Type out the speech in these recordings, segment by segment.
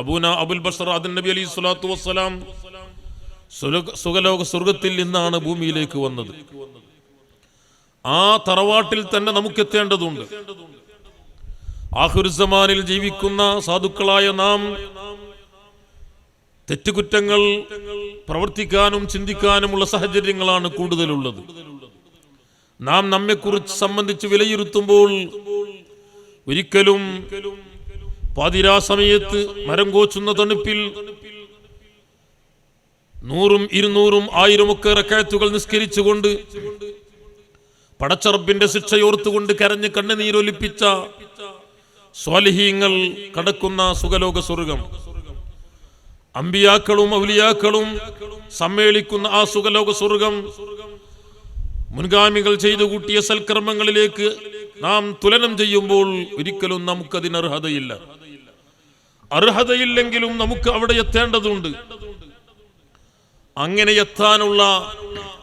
അബൂന അബുൽ ബഷർ ആദം നബി അലൈഹി സ്വലാത്തു വസ്സലാം സുഖലോക സ്വർഗത്തിൽ നിന്നാണ് ഭൂമിയിലേക്ക് വന്നത്. ആ തറവാട്ടിൽ തന്നെ നമുക്ക് എത്തേണ്ടതുണ്ട്. ആഖിറുസ്സമാനിൽ ജീവിക്കുന്ന സാധുക്കളായ നാം തെറ്റുകുറ്റങ്ങൾ പ്രവർത്തിക്കാനും ചിന്തിക്കാനുമുള്ള സാഹചര്യങ്ങളാണ് കൂടുതലുള്ളത്. നാം നമ്മെക്കുറിച്ച് സംബന്ധിച്ച് വിലയിരുത്തുമ്പോൾ ഒരിക്കലും പാതിരാ സമയത്ത് മരം കോച്ചുന്ന തണുപ്പിൽ 100ഉം 200ഉം 1000ഉം ഒക്കെ റക്അത്തുകൾ നിസ്കരിച്ചുകൊണ്ട് പടച്ചറബിന്റെ ശിക്ഷയോർത്തുകൊണ്ട് കരഞ്ഞ് കണ്ണുനീരൊലിപ്പിച്ച സ്വാലിഹീങ്ങൾ കടക്കുന്ന സുഖലോക സ്വർഗം, അമ്പിയാക്കളും ഔലിയാക്കളും സമ്മേളിക്കുന്ന ആ സുഖലോക സ്വർഗം, മുൻഗാമികൾ ചെയ്തു കൂട്ടിയ സൽക്കർമ്മങ്ങളിലേക്ക് നാം തുലനം ചെയ്യുമ്പോൾ ഒരിക്കലും നമുക്കതിന് അർഹതയില്ല. അർഹതയില്ലെങ്കിലും നമുക്ക് അവിടെ എത്തേണ്ടതുണ്ട്. അങ്ങനെ എത്താനുള്ള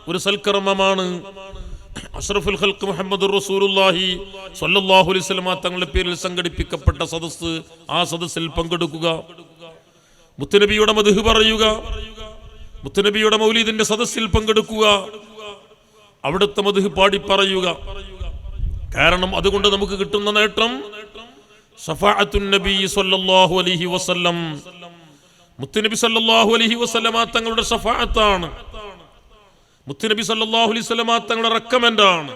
ഒരു സൽക്കർമ്മമാണ് അഷ്റഫുൽ ഖൽഖ് മുഹമ്മദുർ റസൂലുള്ളാഹി സ്വല്ലല്ലാഹു അലൈഹി വസല്ലം തങ്ങളുടെ പേരിൽ സംഘടിപ്പിക്കപ്പെട്ട സദസ്സ്. ആ സദസ്സിൽ പങ്കെടുക്കുക, മുത്തുനബിയുടെ മദ്ഹ് പറയുക, മുത്തുനബിയുടെ മൗലീദിന്റെ സദസ്സിൽ പങ്കെടുക്കുക, അവിടുത്തെ മദ്ഹ് പാടി പറയുക. കാരണം അതുകൊണ്ട് നമുക്ക് കിട്ടുന്ന നേട്ടം ശഫാഅത്തുൻ നബി സ്വല്ലല്ലാഹു അലൈഹി വസല്ലം, മുത്തുനബി സല്ലല്ലാഹു അലൈഹി വസല്ലം തങ്ങളുടെ ശഫാഅത്താണ്. മുത്തുനബി സല്ലല്ലാഹു അലൈഹി വസല്ലം തങ്ങളുടെ റെക്കമെൻഡ് ആണ്.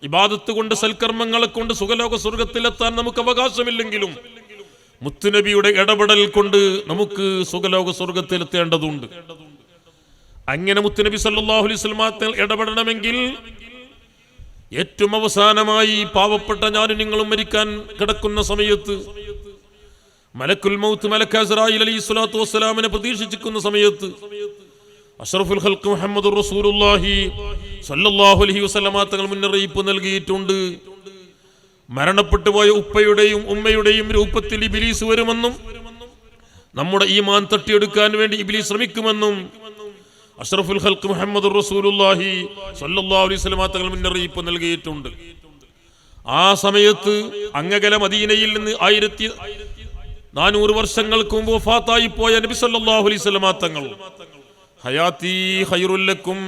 ഇബാദത്ത് കൊണ്ട് സൽക്കർമ്മങ്ങളെ കൊണ്ട് സുഖലോക സ്വർഗത്തിലെത്താൻ നമുക്ക് അവകാശമില്ലെങ്കിലും മുത്തുനബിയുടെ ഇടപെടൽ കൊണ്ട് നമുക്ക് സുഖലോക സ്വർഗത്തിലെത്തേണ്ടതുണ്ട്. അങ്ങനെ മുത്തുനബി സല്ലല്ലാഹു അലൈഹി വസല്ലം തങ്ങൾ ഇടപെടണമെങ്കിൽ ഏറ്റവും അവസാനമായി പാവപ്പെട്ട ഞാനും നിങ്ങളും മരിക്കാൻ കിടക്കുന്ന സമയത്ത്, മലക്കുൽ മൗത്ത് മലക്ക് അസ്റായീൽ അലൈഹി സ്വലാത്തു വസ്സലാമിനെ പ്രതീക്ഷിച്ചിരിക്കുന്ന സമയത്ത് അഷ്റഫുൽ ഖൽഖ് മുഹമ്മദുർ റസൂലുള്ളാഹി സ്വല്ലല്ലാഹു അലൈഹി വസല്ലം തങ്ങൾ മുന്നറിയിപ്പ് നൽകിയിട്ടുണ്ട്. മരണപ്പെട്ടു പോയ ഉപ്പയുടെയും ഉമ്മയുടെയും രൂപത്തിൽ ഇബ്ലീസ് വരുമെന്നും നമ്മുടെ ഈമാൻ തട്ടിയെടുക്കാൻ വേണ്ടി ഇബ്ലീസ് ശ്രമിക്കുമെന്നും അഷ്റഫുൽ ഖൽഖ് മുഹമ്മദുർ റസൂലുള്ളാഹി സ്വല്ലല്ലാഹു അലൈഹി വസല്ലം തങ്ങൾ മുന്നറിയിപ്പ് നൽകിയിട്ടുണ്ട്. ആ സമയത്ത് അങ്ങകല മദീനയിൽ നിന്ന് 1400 വർഷങ്ങൾക്ക് മുമ്പ് വഫാത്തായി പോയ നബി സല്ലല്ലാഹു അലൈഹി വസല്ലം തങ്ങൾ, ഹയാത്തി ഖൈറുൽ ലക്കും,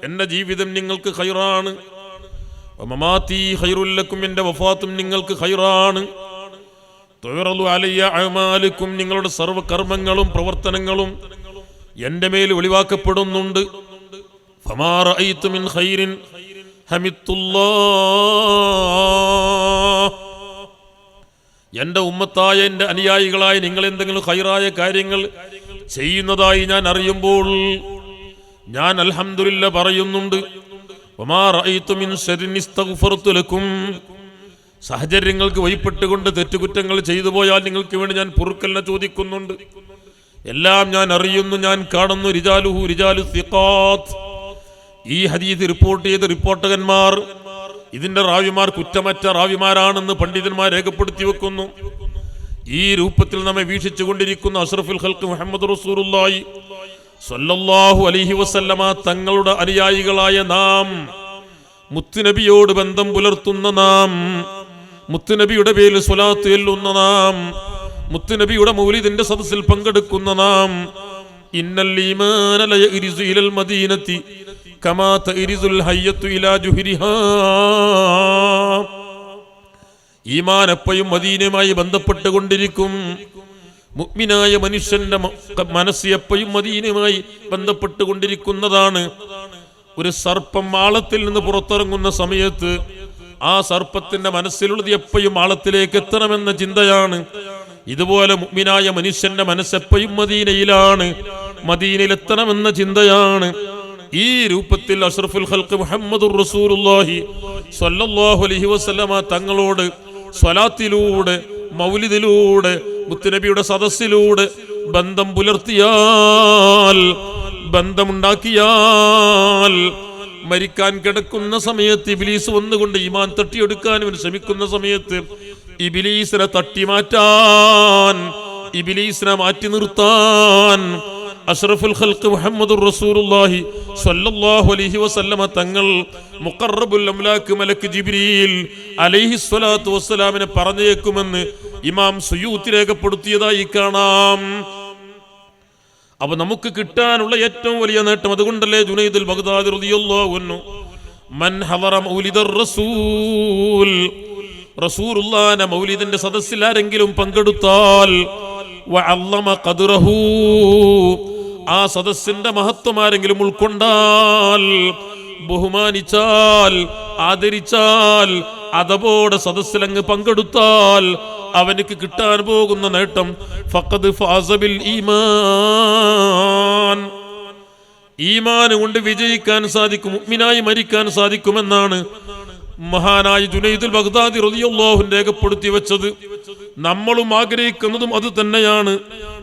എന്റെ ജീവിതം നിങ്ങൾക്ക് ഖൈറാണ്, വമമാതി ഖൈറുൽ ലക്കും, എന്റെ വഫാത്തും നിങ്ങൾക്ക് ഖൈറാണ്, തുറലു അലയ്യ അഅമാലുക്കും, നിങ്ങളുടെ സർവ്വ കർമ്മങ്ങളും പ്രവർത്തനങ്ങളും എന്റെ മേൽ വെളിവാക്കപ്പെടുന്നുണ്ട്. ഫമാ റഅയ്തു മിൻ ഖൈറിൻ ഹമിത്തുല്ലാഹ്, എന്റെ ഉമ്മത്തായ എന്റെ അനുയായികളായ നിങ്ങൾ എന്തെങ്കിലും ഖൈറായ കാര്യങ്ങൾ ചെയ്യുന്നതായി ഞാൻ അറിയുമ്പോൾ ഞാൻ അൽഹംദുലില്ലാഹ് പറയുന്നുണ്ട്. വമാ റഅയ്തു മിൻ ശർരിൻ ഇസ്തഗ്ഫർതു ലക്കും, സാഹചര്യങ്ങൾക്ക് വഴിപ്പെട്ടുകൊണ്ട് തെറ്റുകുറ്റങ്ങൾ ചെയ്തു പോയാൽ നിങ്ങൾക്ക് വേണ്ടി ഞാൻ പൊറുക്കലിനെ ചോദിക്കുന്നുണ്ട്. എല്ലാം ഞാൻ അറിയുന്നു, ഞാൻ കാണുന്നു. റിജാലുഹു റിജാലു സിഖാത്ത്, ഈ ഹദീസ് റിപ്പോർട്ട് ചെയ്ത റിപ്പോർട്ടകന്മാർ, ഇതിന്റെ റാവിമാർ കുറ്റമറ്റ റാവിമാരാണെന്ന് പണ്ഡിതന്മാർ രേഖപ്പെടുത്തി വെക്കുന്നു. ഈ രൂപത്തിൽ നമ്മെ വീക്ഷിച്ചു കൊണ്ടിരിക്കുന്ന അഷ്റഫുൽ ഖൽഖ് മുഹമ്മദ് റസൂലുള്ളാഹി സ്വല്ലല്ലാഹു അലൈഹി വസല്ലമ തങ്ങളുടെ അനുയായികളായ നാം, മുത്തുനബിയോട് ബന്ധം പുലർത്തുന്ന നാം, മുത്തുനബിയുടെ പേരിൽ സ്വലാത്ത് ചൊല്ലുന്ന നാം, മുത്തുനബിയുടെ മൗലിദിന്റെ സദസ്സിൽ പങ്കെടുക്കുന്ന നാം, ഇന്നൽ ഈമാന ലയഗ്രിസു ഇലൽ മദീനത്തി കമാ തഗ്രിസുൽ ഹയ്യത്തു ഇലാ ജുഹരിഹാ, ഈമാൻ എപ്പോഴും മദീനയുമായി ബന്ധപ്പെട്ടുകൊണ്ടിരിക്കും. മുഅ്മിനായ മനുഷ്യന്റെ മനസ്സ് എപ്പോഴും മദീനയുമായി ബന്ധപ്പെട്ടുകൊണ്ടിരിക്കുന്നതാണ്. ഒരു സർപ്പം ആളത്തിൽ നിന്ന് പുറത്തിറങ്ങുന്ന സമയത്ത് ആ സർപ്പത്തിന്റെ മനസ്സിലുള്ളത് എപ്പോഴും ആളത്തിലേക്ക് എത്തണമെന്ന ചിന്തയാണ്. ഇതുപോലെ മുഅ്മിനായ മനുഷ്യന്റെ മനസ്സെപ്പോഴും മദീനയിലാണ്, മദീനയിലെത്തണമെന്ന ചിന്തയാണ്. ഈ രൂപത്തിൽ അഷ്റഫുൽ ഖൽഖ് മുഹമ്മദുർ റസൂലുള്ളാഹി സ്വല്ലല്ലാഹു അലൈഹി വസല്ലമ തങ്ങളോട് സ്വലാത്തിലൂടെ, മൗലിദിലൂടെ, മുത്തുനബിയുടെ സദസ്സിലൂടെ ബന്ധം പുലർത്തിയാൽ, ബന്ധമുണ്ടാക്കിയാൽ, മരിക്കാൻ കിടക്കുന്ന സമയത്ത് ഇബ്ലീസ് വന്നുകൊണ്ട് ഈമാൻ തട്ടിയെടുക്കാൻ വേണ്ടി ശ്രമിക്കുന്ന സമയത്ത് ഇബ്ലീസിനെ തട്ടിമാറ്റാൻ, ഇബ്ലീസിനെ മാറ്റി നിർത്താൻ അഷ്റഫുൽ ഖൽഖ് മുഹമ്മദുർ റസൂലുള്ളാഹി സ്വല്ലല്ലാഹു അലൈഹി വസല്ലമ തങ്ങൾ മുഖറബുൽ അംലാക്ക് മലക്ക് ജിബ്രീൽ അലൈഹി സ്വലാത്തു വസ്സലാമിനെ പറഞ്ഞേക്കുമെന്ന് ഇമാം സുയൂത്തി രേഖപ്പെടുത്തിയതായി കാണാം. അപ്പൊ നമുക്ക് കിട്ടാനുള്ള ഏറ്റവും വലിയ നേട്ടം അതുകൊണ്ടല്ലേ ജുനൈദുൽ ബഗ്ദാദി റളിയല്ലാഹു അൻഹു മൻ ഹദറ മൗലിദർ റസൂൽ, റസൂലുള്ളാഹിന്റെ മൗലിദിന്റെ സദസ്സിൽ ആരെങ്കിലും പങ്കെടുത്താൽ വഅല്ലമ ഖദ്റഹു, ആ സദസ്സിന്റെ മഹത്വം ആരെങ്കിലും ഉൾക്കൊണ്ടാൽ, ബഹുമാനിച്ചാൽ, ആദരിച്ചാൽ, അതപോടെ സദസ്സിലങ്ങ് പങ്കെടുത്താൽ അവനക്ക് കിട്ടാൻ പോകുന്ന നേട്ടം ഫഖദ് ഫാസ ബിൽ ഈമാൻ, ഈമാൻ കൊണ്ട് വിജയിക്കാൻ സാധിക്കും, മുഅ്മിനായി മരിക്കാൻ സാധിക്കുമെന്നാണ് മഹാനായ ജുനൈദുൽ ബഗ്ദാദി റളിയല്ലാഹു അൻഹു രേഖപ്പെടുത്തി വെച്ചത്. നമ്മളും ആഗ്രഹിക്കുന്നതും അത് തന്നെയാണ്.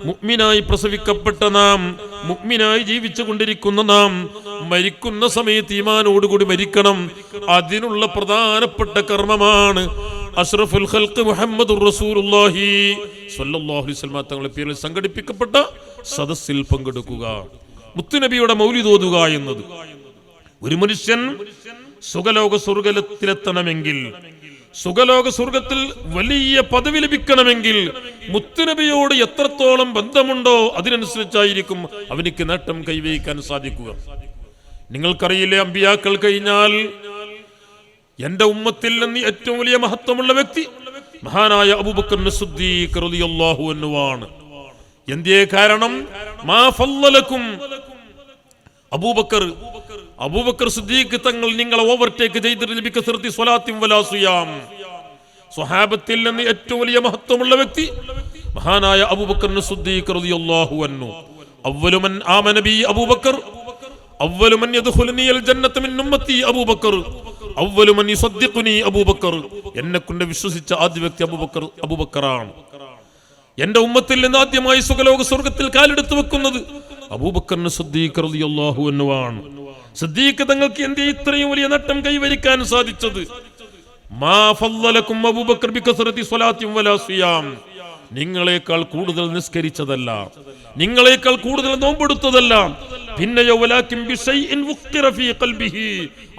മുഅ്മിനായി പ്രസവിക്കപ്പെട്ട നാം, മുഅ്മിനായി ജീവിച്ചു കൊണ്ടിരിക്കുന്ന നാം മരിക്കുന്ന സമയത്ത് ഈമാനോടുകൂടി മരിക്കണം. അതിനുള്ള പ്രധാനപ്പെട്ട കർമ്മമാണ് അഷ്റഫുൽ ഖൽഖ് മുഹമ്മദുർ റസൂലുള്ളാഹി സ്വല്ലല്ലാഹു അലൈഹി വസല്ലം തങ്ങളുടെ പേരിൽ സംഘടിപ്പിക്കപ്പെട്ട സദസ്സിൽ പങ്കെടുക്കുക, മുത്തുനബിയുടെ മൗലിദ് ഓതുക എന്നത്. ഒരു മനുഷ്യൻ സുഖലോക സ്വർഗത്തിലെത്തണമെങ്കിൽ, സുഖലോക സ്വർഗത്തിൽ വലിയ പദവി ലഭിക്കണമെങ്കിൽ മുത്തുനബിയോട് എത്രത്തോളം ബന്ധമുണ്ടോ അതിനനുസരിച്ചായിരിക്കും അവനിക്ക് നേട്ടം കൈവരിക്കാൻ സാധിക്കുക. നിങ്ങൾക്കറിയില്ലേ, അമ്പിയാക്കൾ കഴിഞ്ഞാൽ എന്റെ ഉമ്മത്തിൽ നിന്ന് ഏറ്റവും വലിയ മഹത്വമുള്ള വ്യക്തി മഹാനായ അബൂബക്കർ സിദ്ദീഖ് റളിയല്ലാഹു അൻഹു ആണ്. എന്തേ കാരണം? മാ ഫല്ലലക്കും, അബൂബക്കർ സിദ്ദീഖ് തങ്ങൾ നിങ്ങളെ ഓവർടേക്ക് ചെയ്തിട്ട് നബി കസറത്തി സ്വലാത്തിൻ വലാ സിയാം, സ്വഹാബത്തിൽ നിന്ന് ഏറ്റവും വലിയ മഹത്വമുള്ള വ്യക്തി മഹാനായ അബൂബക്കർ സിദ്ദീഖ് റളിയല്ലാഹു അൻഹു. അവ്വലു മൻ ആമന ബി അബൂബക്കർ, അവ്വലു മൻ യദ്ഖുലുനി അൽ ജന്നത മിൻ ഉമ്മത്തി അബൂബക്കർ, അവ്വലു മൻ യുസദ്ദിഖുനി അബൂബക്കർ. എന്നെ കൊണ്ട് വിശ്വസിച്ച ആദ്യ വ്യക്തി അബൂബക്കറാണ്. എന്റെ ഉമ്മത്തിൽ നിന്ന് ആദ്യമായി സുഖലോക സ്വർഗത്തിൽ കാലെടുത്തു വെക്കുന്നത് അബൂബക്കർ സിദ്ദീഖ് റളിയല്ലാഹു അൻഹു ആണ്. സിദ്ദീഖ് തങ്ങൾക്ക് എന്തേ ഇത്രയും വലിയ നേട്ടം കൈവരിക്കാൻ സാധിച്ചത്? മാ ഫല്ലലക്കും അബൂബക്കർ ബികസറത്തി സ്വലാത്തിൻ വലാ സിയാം, നിങ്ങളെക്കാൾ കൂടുതൽ നിസ്കരിച്ചതല്ല, നിങ്ങളെക്കാൾ കൂടുതൽ നോമ്പെടുത്തതല്ല, പിന്നെയോ വലാകിൻ ബിശൈഇൻ വഖിറ ഫീ ഖൽബിഹി,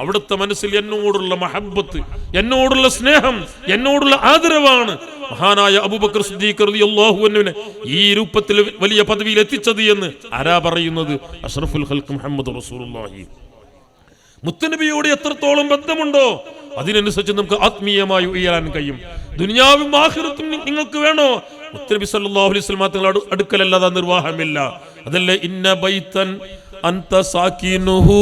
അവിടുത്തെ മനസ്സിൽ എന്നോടുള്ള മഹബ്ബത്ത്, എന്നോടുള്ള സ്നേഹം, എന്നോടുള്ള ആദരവാണ് മഹാനായ അബൂബക്കർ സിദ്ദീഖ് റളിയല്ലാഹു അൻഹുവിനെ ഈ രൂപത്തിൽ വലിയ പദവിയിൽ എത്തിച്ചത് എന്ന് ആരാ പറയുന്നത്? അഷ്റഫുൽ ഖൽഖ് മുഹമ്മദ് റസൂലുള്ളാഹി. മുത്തുനബിയോട് എത്രത്തോളം ബന്ധമുണ്ടോ അതിനനുസരിച്ച് നമുക്ക് ആത്മീയമായി ഉയരാൻ കഴിയും. ദുനിയാവും ആഖിറത്തും നിങ്ങൾക്ക് വേണോ? മുത്തുനബി സല്ലല്ലാഹു അലൈഹി വസല്ലം തങ്ങളുടെ അടുക്കലല്ലാതെ നിർവാഹമില്ല. അതല്ലേ ഇന്ന ബൈതൻ അൻത സാകിനുഹു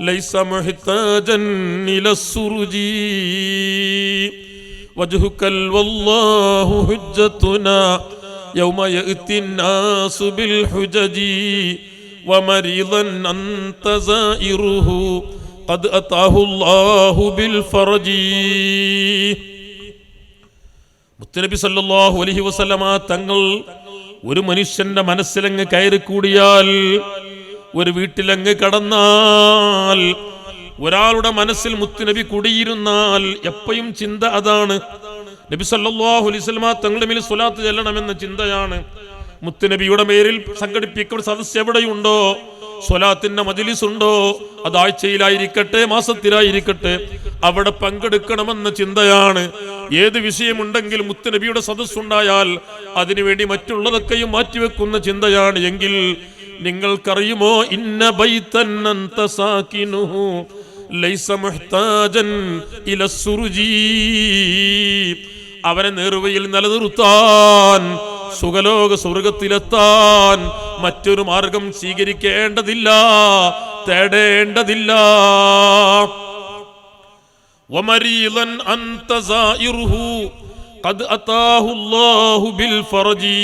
ലൈസ മുഹ്താജൻ ഇലസ്സുറുജി വജ്ഹുകൽ വല്ലാഹു ഹുജ്ജതുനാ യൗമ യഅതി الناس بالحجج ومريضا أنت زائره قد أتاه الله بالفرج. മുത്തുനബി സല്ലല്ലാഹു അലൈഹി വസല്ലമ തങ്ങൾ ഒരു മനുഷ്യന്റെ മനസ്സിലങ്ങ് കയറി കൂടിയാൽ, ഒരു വീട്ടിലങ്ങ് കടന്നാൽ, ഒരാളുടെ മനസ്സിൽ മുത്തുനബി കുടിയിരുന്നാൽ എപ്പോഴും ചിന്ത അതാണ്. നബി സല്ലല്ലാഹു അലൈഹി വസല്ലമ തങ്ങളുടെ മേൽ സ്വലാത്ത് ചെല്ലണമെന്ന ചിന്തയാണ്. മുത്തുനബിയുടെ പേരിൽ സംഘടിപ്പിക്കുന്ന സദസ്സ് എവിടെയുണ്ടോ, സ്വലാത്തിന്റെ മജ്ലിസ് ഉണ്ടോ, അത് ആഴ്ചയിലായിരിക്കട്ടെ മാസത്തിലായിരിക്കട്ടെ അവിടെ പങ്കെടുക്കണമെന്ന ചിന്തയാണ്. ഏത് വിഷയമുണ്ടെങ്കിലും മുത്തുനബിയുടെ സദസ്സുണ്ടായാൽ അതിനുവേണ്ടി മറ്റുള്ളതൊക്കെയും മാറ്റിവെക്കുന്ന ചിന്തയാണ്. എങ്കിൽ നിങ്ങൾക്കറിയുമോ, ഇന്ന ബൈതൻ അൻത സാകിനുഹു ലൈസ മുഹ്താജൻ ഇലസ്സുറുജി, അവനെ നേർവഴിയിൽ നിലനിർത്താൻ, സുഖലോക സ്വർഗത്തിലെത്താൻ മറ്റൊരു മാർഗം സ്വീകരിക്കേണ്ടതില്ല, തേടേണ്ടതില്ല. വമരീലൻ അൻത സായിറുഹു ഖദ് അതാഹു അല്ലാഹു ബിൽ ഫർജി,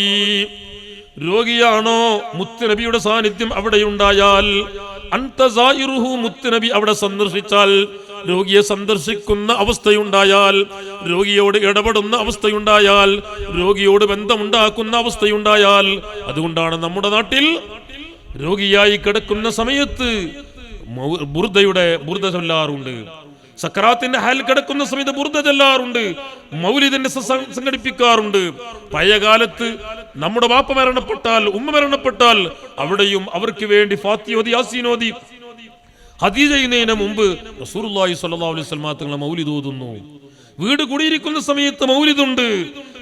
രോഗിയാണോ മുത്തുനബിയുടെ സാന്നിധ്യം അവിടെയുണ്ടായാൽ, അൻത സായിറുഹു മുത്തുനബി അവിടെ സന്ദർശിച്ചാൽ, രോഗിയെ സന്ദർശിക്കുന്ന അവസ്ഥയുണ്ടായാൽ, രോഗിയോട് ഇടപെടുന്ന അവസ്ഥയുണ്ടായാൽ, രോഗിയോട് ബന്ധമുണ്ടാക്കുന്ന അവസ്ഥയുണ്ടായാൽ, അതുകൊണ്ടാണ് നമ്മുടെ നാട്ടിൽ രോഗിയായി കിടക്കുന്ന സമയത്ത് ബുർദ ചൊല്ലാറുണ്ട്. സക്രാത്തിന്റെ ഹാൽ കിടക്കുന്ന സമയത്ത് ബുർദ ചൊല്ലാറുണ്ട്. മൗലിദിന്റെ സംഘടിപ്പിക്കാറുണ്ട്. പഴയ കാലത്ത് നമ്മുടെ വാപ്പ മരണപ്പെട്ടാൽ, ഉമ്മ മരണപ്പെട്ടാൽ അവിടെയും അവർക്ക് വേണ്ടി ഫാത്തിഹ ഓതി, യാസീൻ ഓതി ഹദീയ ചെയ്യുന്നതിന് മുമ്പ് റസൂലുള്ളാഹി സ്വല്ലല്ലാഹു അലൈഹി വസല്ലം തങ്ങൾ മൗലിദ് ഓതുന്നു. വീട് കുടിയിരിക്കുന്ന സമയത്ത് മൗലിദുണ്ട്,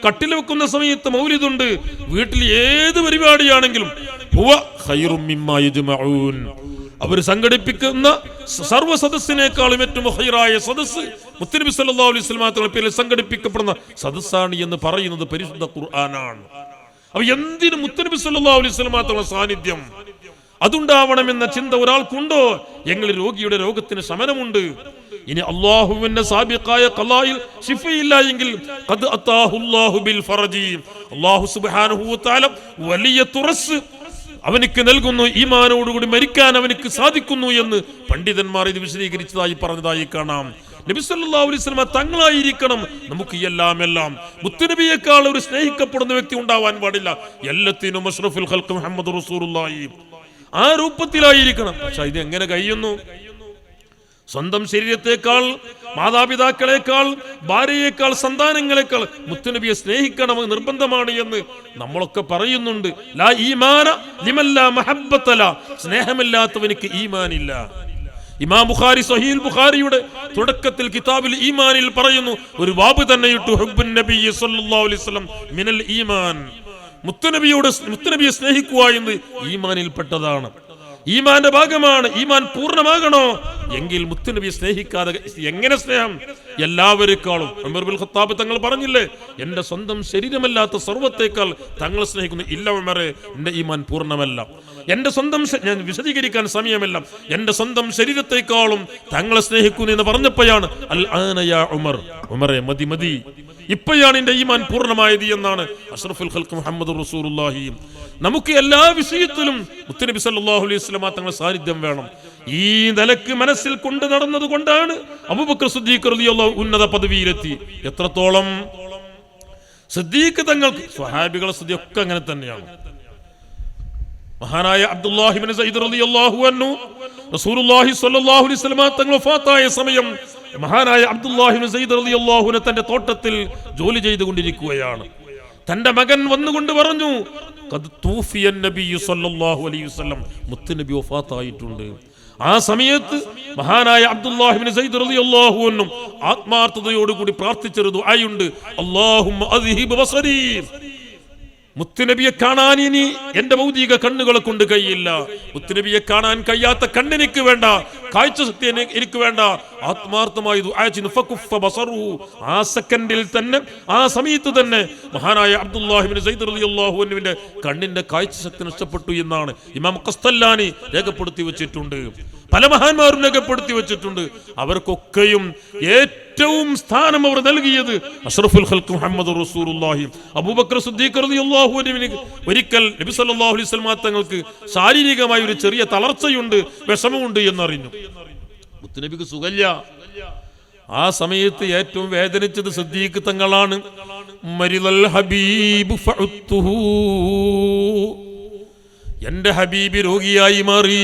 കട്ടിൽ വെക്കുന്ന സമയത്ത് മൗലിദുണ്ട്, വീട്ടിൽ ഏത് പരിപാടിയാണെങ്കിലും ഹുവ ഖൈറും മിമ്മാ യജ്മഊൻ, അവർ സംഘടിപ്പിക്കുന്ന സർവ്വ സദസ്സിനേക്കാളും ഏറ്റവും ഖൈറായ സദസ്സ് മുത്തനബി സല്ലല്ലാഹു അലൈഹി വസല്ലം തങ്ങളുടെ പേരിൽ സംഘടിപ്പിക്കപ്പെടുന്ന സദസ്സാണ് എന്ന് പറയുന്നത് പരിശുദ്ധ ഖുർആനാണ്. അപ്പൊ എന്തിനു മുത്തനബി സല്ലല്ലാഹു അലൈഹി വസല്ലം തങ്ങളുടെ സാന്നിധ്യം അതുണ്ടാവണമെന്ന ചിന്ത ഒരാൾക്കുണ്ടോ? എങ്കിൽ രോഗിയുടെ രോഗത്തിന് ശമനമുണ്ട്. ഇനി അല്ലാഹുവിന്റെ സാബിഖായ ഖളായിൽ ശിഫയില്ല എങ്കിൽ ഖദ് അതാഹുല്ലാഹു ബിൽ ഫറജി, അല്ലാഹു സുബ്ഹാനഹു വ തആല വലിയ തുറസ് അവനിക്ക് നൽകുന്നു, ഈമാനോടുകൂടി മരിക്കാൻ അവനിക്ക് സാധിക്കുന്നു എന്ന് പണ്ഡിതന്മാർ ഇത് വിശദീകരിച്ചതായി പറഞ്ഞതായി കാണാം. നബി സല്ലല്ലാഹു അലൈഹി വസല്ലം തങ്ങളായിരിക്കണം നമുക്ക് എല്ലാം. മുത്തുനബിയേക്കാൾ ഒരു സ്നേഹിക്കപ്പെടുന്ന വ്യക്തി ഉണ്ടാവാൻ പാടില്ല. എല്ലാത്തിനും അഷ്റഫുൽ ഖൽഖ് മുഹമ്മദ് റസൂലുള്ളാഹി ആ രൂപത്തിലായിരിക്കണം. പക്ഷെ ഇത് എങ്ങനെ കഴിയുന്നു? സ്വന്തം ശരീരത്തെക്കാൾ, മാതാപിതാക്കളെക്കാൾ, ഭാര്യയേക്കാൾ, സന്താനങ്ങളെക്കാൾ മുത്തുനബിയെ സ്നേഹിക്കണമെന്ന് നിർബന്ധമാണ് എന്ന് നമ്മളൊക്കെ പറയുന്നുണ്ട്. ലാ ഈമാന ലിമൻ ലാ മഹബ്ബത ല, സ്നേഹമില്ലാത്തവനിക്ക് ഈമാനില്ല. ഇമാം ബുഖാരി സ്വഹീഹുൽ ബുഖാരിയുടെ തുടക്കത്തിൽ കിതാബിൽ ഈമാനിൽ പറയുന്നു, ഒരു ബാബ് തന്നെ ഇട്ടു, ഹുബ്ബുൻ നബി സല്ലല്ലാഹു അലൈഹി വസല്ലം മിനൽ ഈമാൻ, മുത്തുനബിയെ സ്നേഹിക്കുക എന്ന് ഈമാനിൽ പെട്ടതാണ്, ഈമാന്റെ ഭാഗമാണ്. ഈമാൻ പൂർണ്ണമാകണോ എങ്കിൽ മുത്തുനബിയെ സ്നേഹിക്കാതെ എങ്ങനെ സ്നേഹം? എല്ലാവരെക്കാളും ഉമർ ഇബ്നുൽ ഖത്താബ് തങ്ങൾ പറഞ്ഞില്ലേ, എന്റെ സ്വന്തം ശരീരമല്ലാത്ത സർവ്വത്തേക്കാൾ തങ്ങൾ സ്നേഹിക്കുന്നു. ഇല്ല ഉമറെ, എന്റെ ഈമാൻ പൂർണ്ണമല്ല. എന്റെ സ്വന്തം, ഞാൻ വിശദീകരിക്കാൻ സമയമല്ല, എന്റെ സ്വന്തം ശരീരത്തെക്കാളും തങ്ങളെ സ്നേഹിക്കുന്നു എന്ന് പറഞ്ഞപ്പോഴാണ് അൽ ആന യാ ഉമർ, ഉമറെ മതി, ഇപ്പോഴാണ് എന്റെ ഈമാൻ പൂർണ്ണമായത് എന്നാണ് അഷ്റഫുൽ ഖൽഖ് മുഹമ്മദ് റസൂലുള്ളാഹി. നമുക്ക് എല്ലാ വിഷയത്തിലും മുത്തുനബി സല്ലല്ലാഹു അലൈഹി വസല്ലം തങ്ങളുടെ സാന്നിധ്യം വേണം. ഈ നിലക്ക് മനസ്സിൽ കൊണ്ട് നടന്നത് കൊണ്ടാണ് അബൂബക്കർ സിദ്ദീഖ് റളിയല്ലാഹു ഉന്നത പദവിയിലെത്തി. എത്രത്തോളം സിദ്ദീഖ് തങ്ങൾക്ക്, സ്വഹാബികളെ സ്ഥിതി ഒക്കെ അങ്ങനെ തന്നെയാണ്. മഹാനായ അബ്ദുല്ലാഹി ഇബ്നു സഈദ് റളിയല്ലാഹു അൻഹു റസൂലുള്ളാഹി സ്വല്ലല്ലാഹു അലൈഹി വസല്ലം തങ്ങൾ വഫാത്തായ സമയം മഹാനായ അബ്ദുല്ലാഹി ഇബ്നു സഈദ് റളിയല്ലാഹു അൻഹു തന്റെ തോട്ടത്തിൽ ജോലി ചെയ്തുകൊണ്ടിരിക്കുകയാണ്. തന്റെ മകൻ വന്നുകൊണ്ട് പറഞ്ഞു, ഖദ് തൂഫിയ നബി സല്ലല്ലാഹു അലൈഹി വസല്ലം, മുത്തുനബി വഫാത്തായിട്ടുണ്ട്. ആ സമയത്ത് മഹാനായ അബ്ദുല്ലാഹി ഇബ്നു സഈദ് റളിയല്ലാഹു അൻഹു ആത്മാർത്ഥതയോടുകൂടി പ്രാർത്ഥിച്ചൊരു ദുആയുണ്ട്, അല്ലാഹുമ്മ അദ്ഹിബ് ബസരി, മുത്തുനബിയെ കാണാൻ ഇനി എന്റെ ഭൗതിക കണ്ണുകളെ കൊണ്ട് കഴിയില്ല. മുത്തുനബിയെ കാണാൻ കഴിയാത്ത കണ്ണെനിക്ക് വേണ്ട, കാഴ്ച ശക്തി എനിക്ക് വേണ്ട. ആത്മാർത്ഥമായി ദുആ ചെയ്തു. ഫകുഫ ബസറുഹു, ആ സെക്കൻഡിൽ തന്നെ, ആ സമയത്ത് തന്നെ മഹാനായ അബ്ദുല്ലാഹി ഇബ്നു സഈദ് റളിയല്ലാഹു അൻഹുവിന്റെ കണ്ണിന്റെ കാഴ്ച ശക്തി നഷ്ടപ്പെട്ടു എന്നാണ് ഇമാം ഖസ്തല്ലാനി രേഖപ്പെടുത്തി വെച്ചിട്ടുണ്ട്. പല മഹാന്മാരും രേഖപ്പെടുത്തി വെച്ചിട്ടുണ്ട്. അവർക്കൊക്കെയും ഏറ്റവും സ്ഥാനം അവർ നൽകിയത് അഷ്റഫുൽ ഖൽഖ് മുഹമ്മദ് റസൂലുള്ളാഹി. അബൂബക്കർ സിദ്ദീഖ് റളിയല്ലാഹു അൻഹുവിന് ഒരിക്കൽ നബി സല്ലല്ലാഹു അലൈഹി വസല്ലം തങ്ങൾക്ക് ശാരീരികമായ ഒരു ചെറിയ തളർച്ചയുണ്ട്, വിഷമമുണ്ട് എന്നറിഞ്ഞു. മുത്തുനബിക്ക് സുഖമില്ല. ആ സമയത്ത് ഏറ്റവും വേദനിച്ചത് സിദ്ദീഖ് തങ്ങളാണ്. മരിദൽ ഹബീബ് ഫഉത്തുഹു, എന്റെ ഹബീബ് രോഗിയായി മാറി.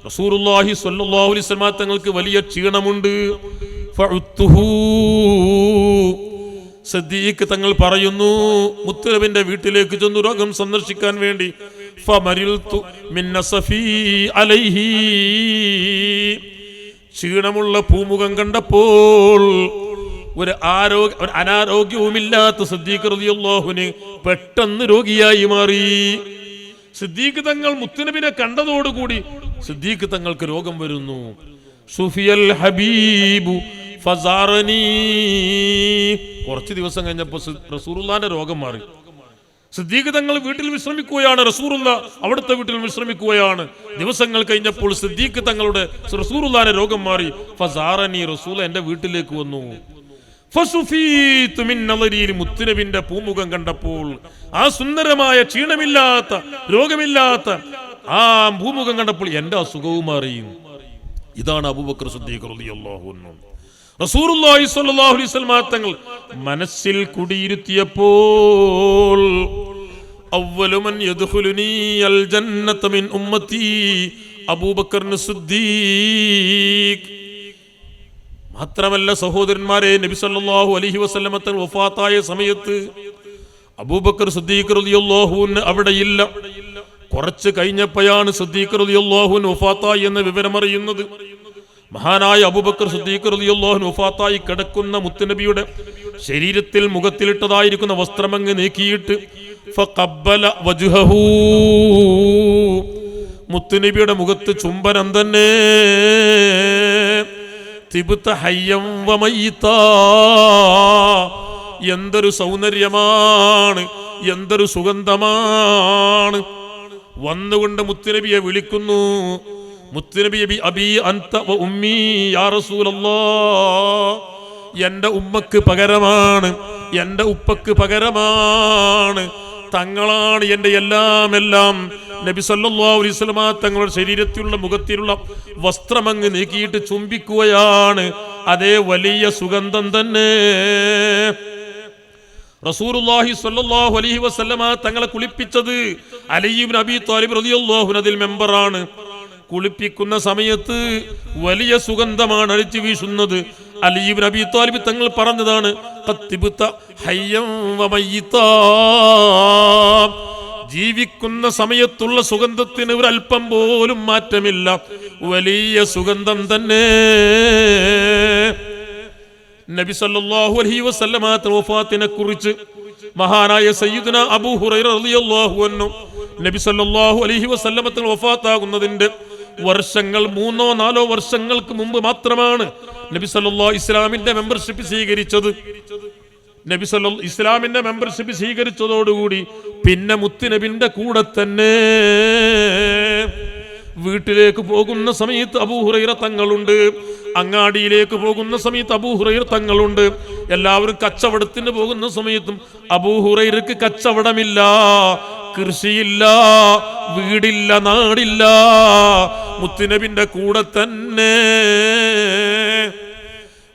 റസൂലുള്ളാഹി സ്വല്ലല്ലാഹു അലൈഹി വസല്ലം തങ്ങൾക്ക് വലിയ ക്ഷീണമുണ്ട്. ഫഉത്തുഹു, സിദ്ദീഖ് തങ്ങൾ പറയുന്നു, മുത്തുനബിന്റെ വീട്ടിലേക്ക് ചെന്നു രോഗം സന്ദർശിക്കാൻ വേണ്ടി. ഫമരിൽതു മിൻ നസഫി അലൈഹി, ക്ഷീണമുള്ള പൂമുഖം കണ്ടപ്പോൾ ഒരു അനാരോഗ്യവുമില്ലാത്ത സിദ്ദീഖ് റളിയല്ലാഹു അൻഹു പെട്ടെന്ന് രോഗിയായി മാറി. സിദ്ദീഖ് തങ്ങൾ മുത്തുനബിനെ കണ്ടതോടുകൂടി സിദ്ദീഖ് തങ്ങൾക്ക് രോഗം വരുന്നു. സുഫിയൽ ഹബീബു ഫസാറനി, കുറച്ച് ദിവസം കഴിഞ്ഞപ്പോൾ റസൂലുള്ളാഹിന്റെ രോഗം മാറി. സിദ്ദീഖ് തങ്ങൾ വീട്ടിൽ വിശ്രമിക്കുകയാണ്, റസൂലുള്ള അവിടുത്തെ വീട്ടിൽ വിശ്രമിക്കുകയാണ്. ദിവസങ്ങൾ കഴിഞ്ഞപ്പോൾ സിദ്ദീഖ് തങ്ങളുടെ റസൂലുള്ളാഹിന്റെ രോഗം മാറി. ഫസാറനി, റസൂൽ എന്റെ വീട്ടിലേക്ക് വന്നു. ഫസുഫീതു മിൻ നളരി, മുത്തുനബിന്റെ പൂമുഖം കണ്ടപ്പോൾ, ആ സുന്ദരമായ ക്ഷീണമില്ലാത്ത രോഗമില്ലാത്ത ആ ഭൂമുഖം കണ്ടപ്പോൾ എന്റെ അസുഖവും മാറി. ഇതാണ് അബൂബക്കർ സിദ്ദീഖ് റളിയല്ലാഹു അൻഹു. റസൂലുള്ളാഹി സ്വല്ലല്ലാഹു അലൈഹി വസല്ലം തങ്ങൾ മനസ്സിൽ കുടിയിരുത്തിയപ്പോൾ, അവ്വലു മൻ യദ്ഖുലുനി അൽ ജന്നത മിൻ ഉമ്മത്തി അബൂബക്കർ സിദ്ദീഖ്. മാത്രമല്ല സഹോദരന്മാരെ, നബി സല്ലല്ലാഹു അലൈഹി വസല്ലം തങ്ങൾ വഫാത്തായ സമയത്ത് അബൂബക്കർ സിദ്ദീഖ് റളിയല്ലാഹു അൻഹു അവിടെയില്ല. കുറച്ച് കഴിഞ്ഞപ്പോഴാണ് സിദ്ദീഖ് റളിയല്ലാഹു അൻഹു വഫാത്തായി എന്ന വിവരമറിയുന്നത്. മഹാനായ അബൂബക്കർ സിദ്ദീഖ് റളിയല്ലാഹു അൻഹു വഫാത്തായി കിടക്കുന്ന മുത്തുനബിയുടെ ശരീരത്തിൽ മുഖത്തിലിട്ടതായിരിക്കുന്ന വസ്ത്രമങ്ങ് നീക്കിയിട്ട് ഫഖബ്ബല വജ്ഹഹു, മുത്തുനബിയുടെ മുഖത്ത് ചുംബനം തന്നെ. തിബ്ത ഹയ്യം വമയ്യിതാ, എന്തൊരു സൗന്ദര്യമാണ്, എന്തൊരു സുഗന്ധമാണ്. വന്നുകൊണ്ട് മുത്തുനബിയെ വിളിക്കുന്നു. മുത്തുനബി അബി അൻത വ ഉമ്മി യാ റസൂലല്ലാഹ്, എൻ്റെ ഉമ്മക്ക് പകരമാണ്, എൻ്റെ ഉപ്പക്ക് പകരമാണ്, തങ്ങളാണ് എൻ്റെ എല്ലാം. നബി സല്ലല്ലാഹു അലൈഹി വസല്ലമ തങ്ങളുടെ ശരീരത്തിലുള്ള മുഖത്തിലുള്ള വസ്ത്രമങ്ങ് നീക്കിയിട്ട് ചുംബിക്കുകയാണ്. അതേ വലിയ സുഗന്ധം തന്നെ. റസൂലുള്ളാഹി സ്വല്ലല്ലാഹു അലൈഹി വസല്ലമ തങ്ങളെ കുളിപ്പിച്ചത് അലി ഇബ്നു അബീ ത്വാലിബ് റളിയല്ലാഹു അൻഹു അതിൽ മെമ്പറാണ്. കുളിപ്പിക്കുന്ന സമയത്ത് വലിയ സുഗന്ധമാണ് അടിച്ചു വീശുന്നത്. അലി ഇബ്നു അബീ ത്വാലിബ് തങ്ങൾ പറഞ്ഞതാണ്, ഖത്തിബ്ത ഹയ്യം വമയ്യിതാ, ജീവിക്കുന്ന സമയത്തുള്ള സുഗന്ധത്തിന് ഒരു അല്പം പോലും മാറ്റമില്ല, വലിയ സുഗന്ധം തന്നെ. നബി സല്ലല്ലാഹു അലൈഹി വസല്ലമ വഫാത്തിനെ കുറിച്ച് മഹാനായ സയ്യിദുനാ അബൂ ഹുറൈറ റളിയല്ലാഹു അൻഹു നബി സല്ലല്ലാഹു അലൈഹി വസല്ലമ വഫാത്താകുന്നതിന്റെ വർഷങ്ങൾ 3-4 വർഷങ്ങൾക്ക് മുമ്പ് മാത്രമാണ് നബി സല്ലല്ലാഹു ഇസ്ലാമിന്റെ മെമ്പർഷിപ്പ് സ്വീകരിച്ചത്. നബി സല്ലല്ലാഹു ഇസ്ലാമിന്റെ മെമ്പർഷിപ്പ് സ്വീകരിച്ചതോടുകൂടി പിന്നെ മുത്തുനബിന്റെ കൂടെ തന്നെ വീട്ടിലേക്ക് പോകുന്ന സമയത്ത് അബൂ ഹുറൈറ തങ്ങളുണ്ട്, അങ്ങാടിയിലേക്ക് പോകുന്ന സമയത്ത് അബൂ ഹുറൈറ തങ്ങളുണ്ട്. എല്ലാവരും കച്ചവടത്തിന് പോകുന്ന സമയത്തും അബൂ ഹുറൈറക്ക് കച്ചവടമില്ല, കൃഷിയില്ല, വീടില്ല, നാടില്ല, മുത്തുനബിന്റെ കൂടെ തന്നെ.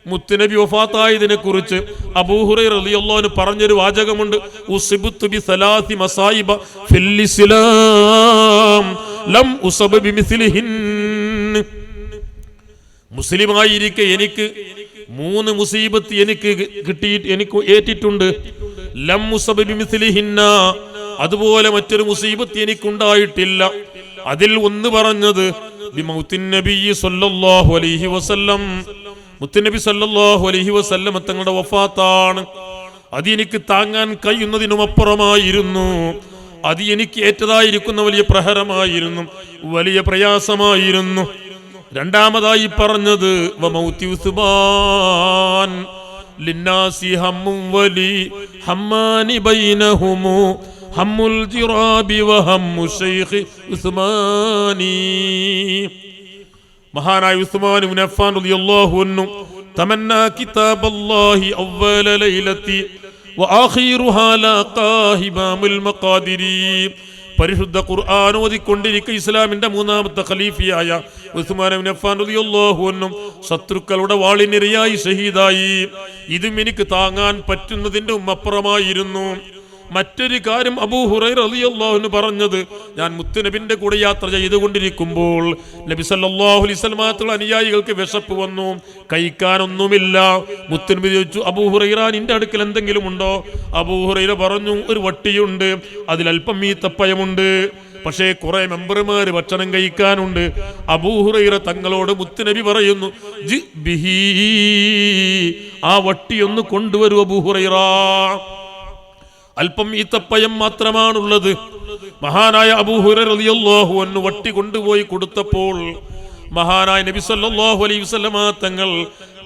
മുത്തുനബി വഫാത്തായതിനെ കുറിച്ച് അബൂ ഹുറൈറ റളിയല്ലാഹു അൻഹു പറഞ്ഞൊരു വാചകമുണ്ട്, ഉസിബ്തു ബി സലാസി മസായിബ ഫിൽ ഇസ്ലാം ലം ഉസബ ബിമിസ്ലിഹിൻ. മുസ്ലിമായിരിക്കെ എനിക്ക് 3 മുസീബത്ത് എനിക്ക് ഏറ്റിട്ടുണ്ട്. ലം ഉസബ ബിമിസ്ലിഹിന്ന, അതുപോലെ മറ്റൊരു മുസീബത്ത് എനിക്കുണ്ടായിട്ടില്ല. അതിൽ ഒന്ന് പറഞ്ഞത് ബിമൗത്തിൻ നബി സല്ലല്ലാഹു അലൈഹി വസല്ലം, മുത്തുനബി സല്ലല്ലാഹു അലൈഹി വസല്ലം തങ്ങളുടെ വഫാത്താണ്. അത് എനിക്ക് താങ്ങാൻ കഴിയുന്നതിനും അപ്പുറമായിരുന്നു. അത് എനിക്ക് ഏറ്റതായിരിക്കുന്ന വലിയ പ്രഹരമായിരുന്നു, വലിയ പ്രയാസമായിരുന്നു. രണ്ടാമതായി പറഞ്ഞത് വമൗതി ഉസ്മാൻ ലിന്നാസി ഹമ്മും വലി ഹമ്മാനി ബൈനഹുമു ഹമ്മുൽ ജിറാബി വഹമ്മു ശൈഖ് ഉസ്മാനി. മഹാനായ ഉസ്മാൻ ഇബ്നു അഫ്ഫാൻ റളിയല്ലാഹു അൻഹു തമന്നാ കിതാബല്ലാഹി അവ്വല ലൈലത്തി വആഖിറുഹാ ലാഖാഹി ഇമാമുൽ മഖാദിരി. പരിശുദ്ധ ഖുർആൻ ഓതിക്കൊണ്ടിരിക്കുക ഇസ്ലാമിന്റെ 3ാമത്തെ ഖലീഫയായ ഉസ്മാൻ ഇബ്നു അഫ്ഫാൻ റളിയല്ലാഹു അൻഹു ശത്രുക്കളുടെ വാളിനിരയായി ഷഹീദായി. ഇതും എനിക്ക് താങ്ങാൻ പറ്റുന്നതിന്റെ അപ്പുറമായിരുന്നു. മറ്റൊരു കാര്യം അബൂ ഹുറൈറ റളിയല്ലാഹു അൻഹു പറഞ്ഞത്, ഞാൻ മുത്തുനബിന്റെ കൂടെ യാത്ര ചെയ്തുകൊണ്ടിരിക്കുമ്പോൾ നബി സല്ലല്ലാഹു അലൈഹി വസല്ലം തങ്ങളുടെ അനുയായികൾക്ക് വിശപ്പ് വന്നു, കഴിക്കാനൊന്നുമില്ല. മുത്തുനബി ചോദിച്ചു, അബൂ ഹുറൈറ നിന്റെ അടുക്കൽ എന്തെങ്കിലും ഉണ്ടോ? അബൂ ഹുറൈറ പറഞ്ഞു, ഒരു വട്ടിയുണ്ട്, അതിലൽപ്പം ഈത്തപ്പഴമുണ്ട്, പക്ഷേ കുറെ മെമ്പർമാര് ഭക്ഷണം കഴിക്കാനുണ്ട്. അബൂ ഹുറൈറ തങ്ങളോട് മുത്തുനബി പറയുന്നു, ജി ബിഹി, ആ വട്ടിയൊന്ന് കൊണ്ടുവരൂ അബൂ ഹുറൈറ, അല്പം ഈത്തപ്പഴം മാത്രമാണുള്ളത്. മഹാനായ അബൂ ഹുറൈറ റളിയല്ലാഹു അൻഹു വട്ടി കൊണ്ടുപോയി കൊടുത്തപ്പോൾ മഹാനായ നബി സല്ലല്ലാഹു അലൈഹി വസല്ലമ തങ്ങൾ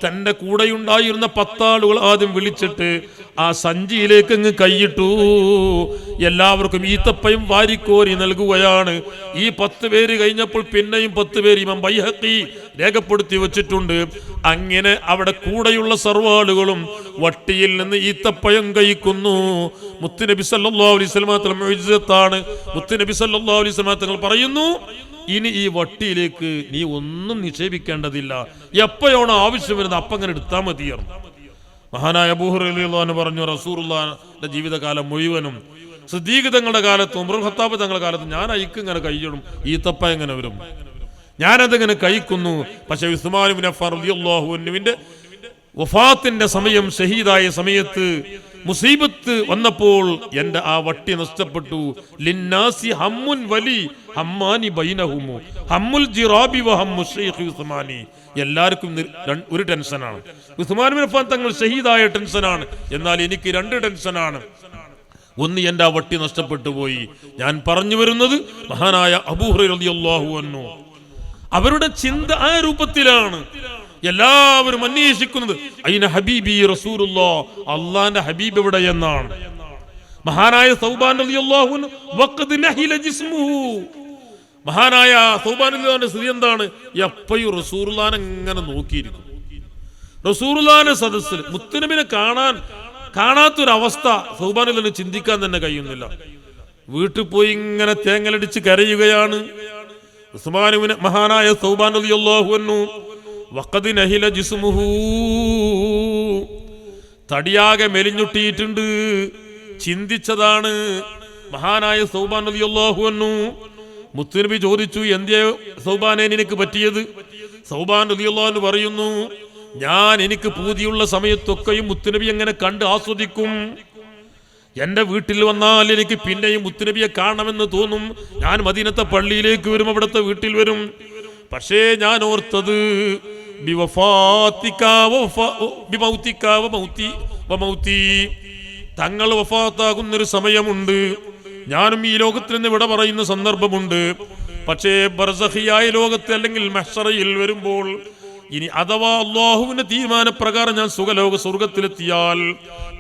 തന്റെ കൂടെയുണ്ടായിരുന്ന 10 ആളുകൾ ആദ്യം വിളിച്ചിട്ട് ആ സഞ്ചിയിലേക്ക് അങ്ങ് കൈയിട്ടു. എല്ലാവർക്കും ഈത്തപ്പഴം വാരിക്കോരി നൽകുകയാണ്. ഈ 10 പേര് കഴിഞ്ഞപ്പോൾ പിന്നെയും 10 പേര് ഇമാം ബൈഹഖി രേഖപ്പെടുത്തി വെച്ചിട്ടുണ്ട്. അങ്ങനെ അവിടെ കൂടെയുള്ള സർവാളുകളും വട്ടിയിൽ നിന്ന് ഈത്തപ്പഴം കഴിക്കുന്നു. മുത്തുനബി സല്ലല്ലാഹു അലൈഹി വസല്ലമ തങ്ങൾ മുഅ്ജിസത്താണ്. മുത്തുനബി സല്ലല്ലാഹു അലൈഹി വസല്ലമ തങ്ങൾ പറയുന്നു, ഇനി ഈ വട്ടിയിലേക്ക് നീ ഒന്നും നിക്ഷേപിക്കേണ്ടതില്ല, എപ്പോഴാണോ ആവശ്യം വരുന്നത് അപ്പം അങ്ങനെ എടുത്താൽ മതിയായിരുന്നു. മഹാനായ അബൂ ഹുറൈറ റളിയല്ലാഹു അൻഹു പറഞ്ഞു, റസൂലുള്ളാഹിന്റെ ജീവിതകാലം മുഴുവനും സിദ്ദീഖ് തങ്ങളുടെ കാലത്തും ഉമർ ഖത്താബ് തങ്ങളുടെ കാലത്തും ഞാൻ അയക്ക് ഇങ്ങനെ കഴിയിടും, ഈത്തപ്പ എങ്ങനെ വരും, ഞാനതെങ്ങനെ കഴിക്കുന്നു. പക്ഷെ ഉസ്മാൻ ഇബ്നു അഫ്ഫാൻ റളിയല്ലാഹു അൻഹുവിന്റെ വഫാത്തിന്റെ സമയം, ഷഹീദായ സമയത്ത് മുസീബത്ത് വന്നപ്പോൾ എന്റെ ആ വട്ടി നഷ്ടപ്പെട്ടു. ലിന്നാസി ഹമ്മുൻ വലി ഹമ്മാനി ബൈനഹുമു ഹമ്മുൽ ജിറാബി വഹമ്മു ശൈഖ് ഉസ്മാനി. എല്ലാവർക്കും ഒരു ടെൻഷനാണ്. ഉസ്മാൻ ബിൻ അഫ്ഫാൻ തങ്ങൾ ഷഹീദായ ടെൻഷനാണ്. എന്നാൽ എനിക്ക് രണ്ട് ടെൻഷനാണ്. ഒന്ന്, എന്റെ ആ വട്ടി നഷ്ടപ്പെട്ടു പോയി. ഞാൻ പറഞ്ഞു വരുന്നത് മഹാനായ അബൂ ഹുറൈറ റളിയല്ലാഹു അൻഹു അവരുടെ ചിന്ത ആ രൂപത്തിലാണ്. എല്ലാവരും അന്വേഷിക്കുന്നത് അയ്ന ഹബീബി റസൂലുള്ളാഹ്, അല്ലാഹുവിന്റെ ഹബീബ് എവിടെ എന്നാണ്. മഹാനായ സൗബാൻ റളിയല്ലാഹു അൻഹു വഖദ് നഹില ജിസ്മുഹു, മഹാനായ സൗബാൻ റളിയല്ലാഹുവിന്റെ സ്ഥിതി എന്താണ്? എപ്പോഴും റസൂലുള്ളാഹിനെ ഇങ്ങനെ നോക്കിയിരിക്കും. റസൂലുള്ളാഹിന്റെ സദസ്സിൽ മുത്തുനബിനെ കാണാത്തൊരവസ്ഥ സൗബാൻ റളിയല്ലാഹു ചിന്തിക്കാൻ തന്നെ കഴിയുന്നില്ല. വീട്ടിൽ പോയി ഇങ്ങനെ തേങ്ങലടിച്ച് കരയുകയാണ്. ഉസ്മാനുവിന് മഹാനായ സൗബാൻ റളിയല്ലാഹു അൻഹു വഖദ് നഹില ജിസ്മുഹു, തടിയാകെ മെലിഞ്ഞുട്ടിയിട്ടുണ്ട്. ചിന്തിച്ചതാണ് മഹാനായ സൗബാൻ റളിയല്ലാഹു അൻഹു. മുത്തുനബി ചോദിച്ചു, എന്തേ സൗബാനെ നിനക്ക് പറ്റിയത്? സൗബാൻ റളിയല്ലാഹു അൻഹു പറയുന്നു, ഞാൻ എനിക്ക് പൂതിയുള്ള സമയത്തൊക്കെയും മുത്തുനബി എങ്ങനെ കണ്ട് ആസ്വദിക്കും. എന്റെ വീട്ടിൽ വന്നാൽ എനിക്ക് പിന്നെയും മുത്തുനബിയെ കാണണമെന്ന് തോന്നും. ഞാൻ മദീനത്തെ പള്ളിയിലേക്ക് വരും, അവിടുത്തെ വീട്ടിൽ വരും. പക്ഷേ ഞാൻ ഓർത്തത് തങ്ങൾ വഫാത്താകുന്നൊരു സമയമുണ്ട്, ഞാനും ഈ ലോകത്തിൽ നിന്ന് വിട പറയുന്ന സന്ദർഭമുണ്ട്. പക്ഷേ ബർസഖിയായ ലോകത്ത് അല്ലെങ്കിൽ മഹ്ശറയിൽ വരുമ്പോൾ ഇനി അഥവാ അല്ലാഹുവിന്റെ തീരുമാനപ്രകാരം ഞാൻ സ്വർഗത്തിലെത്തിയാൽ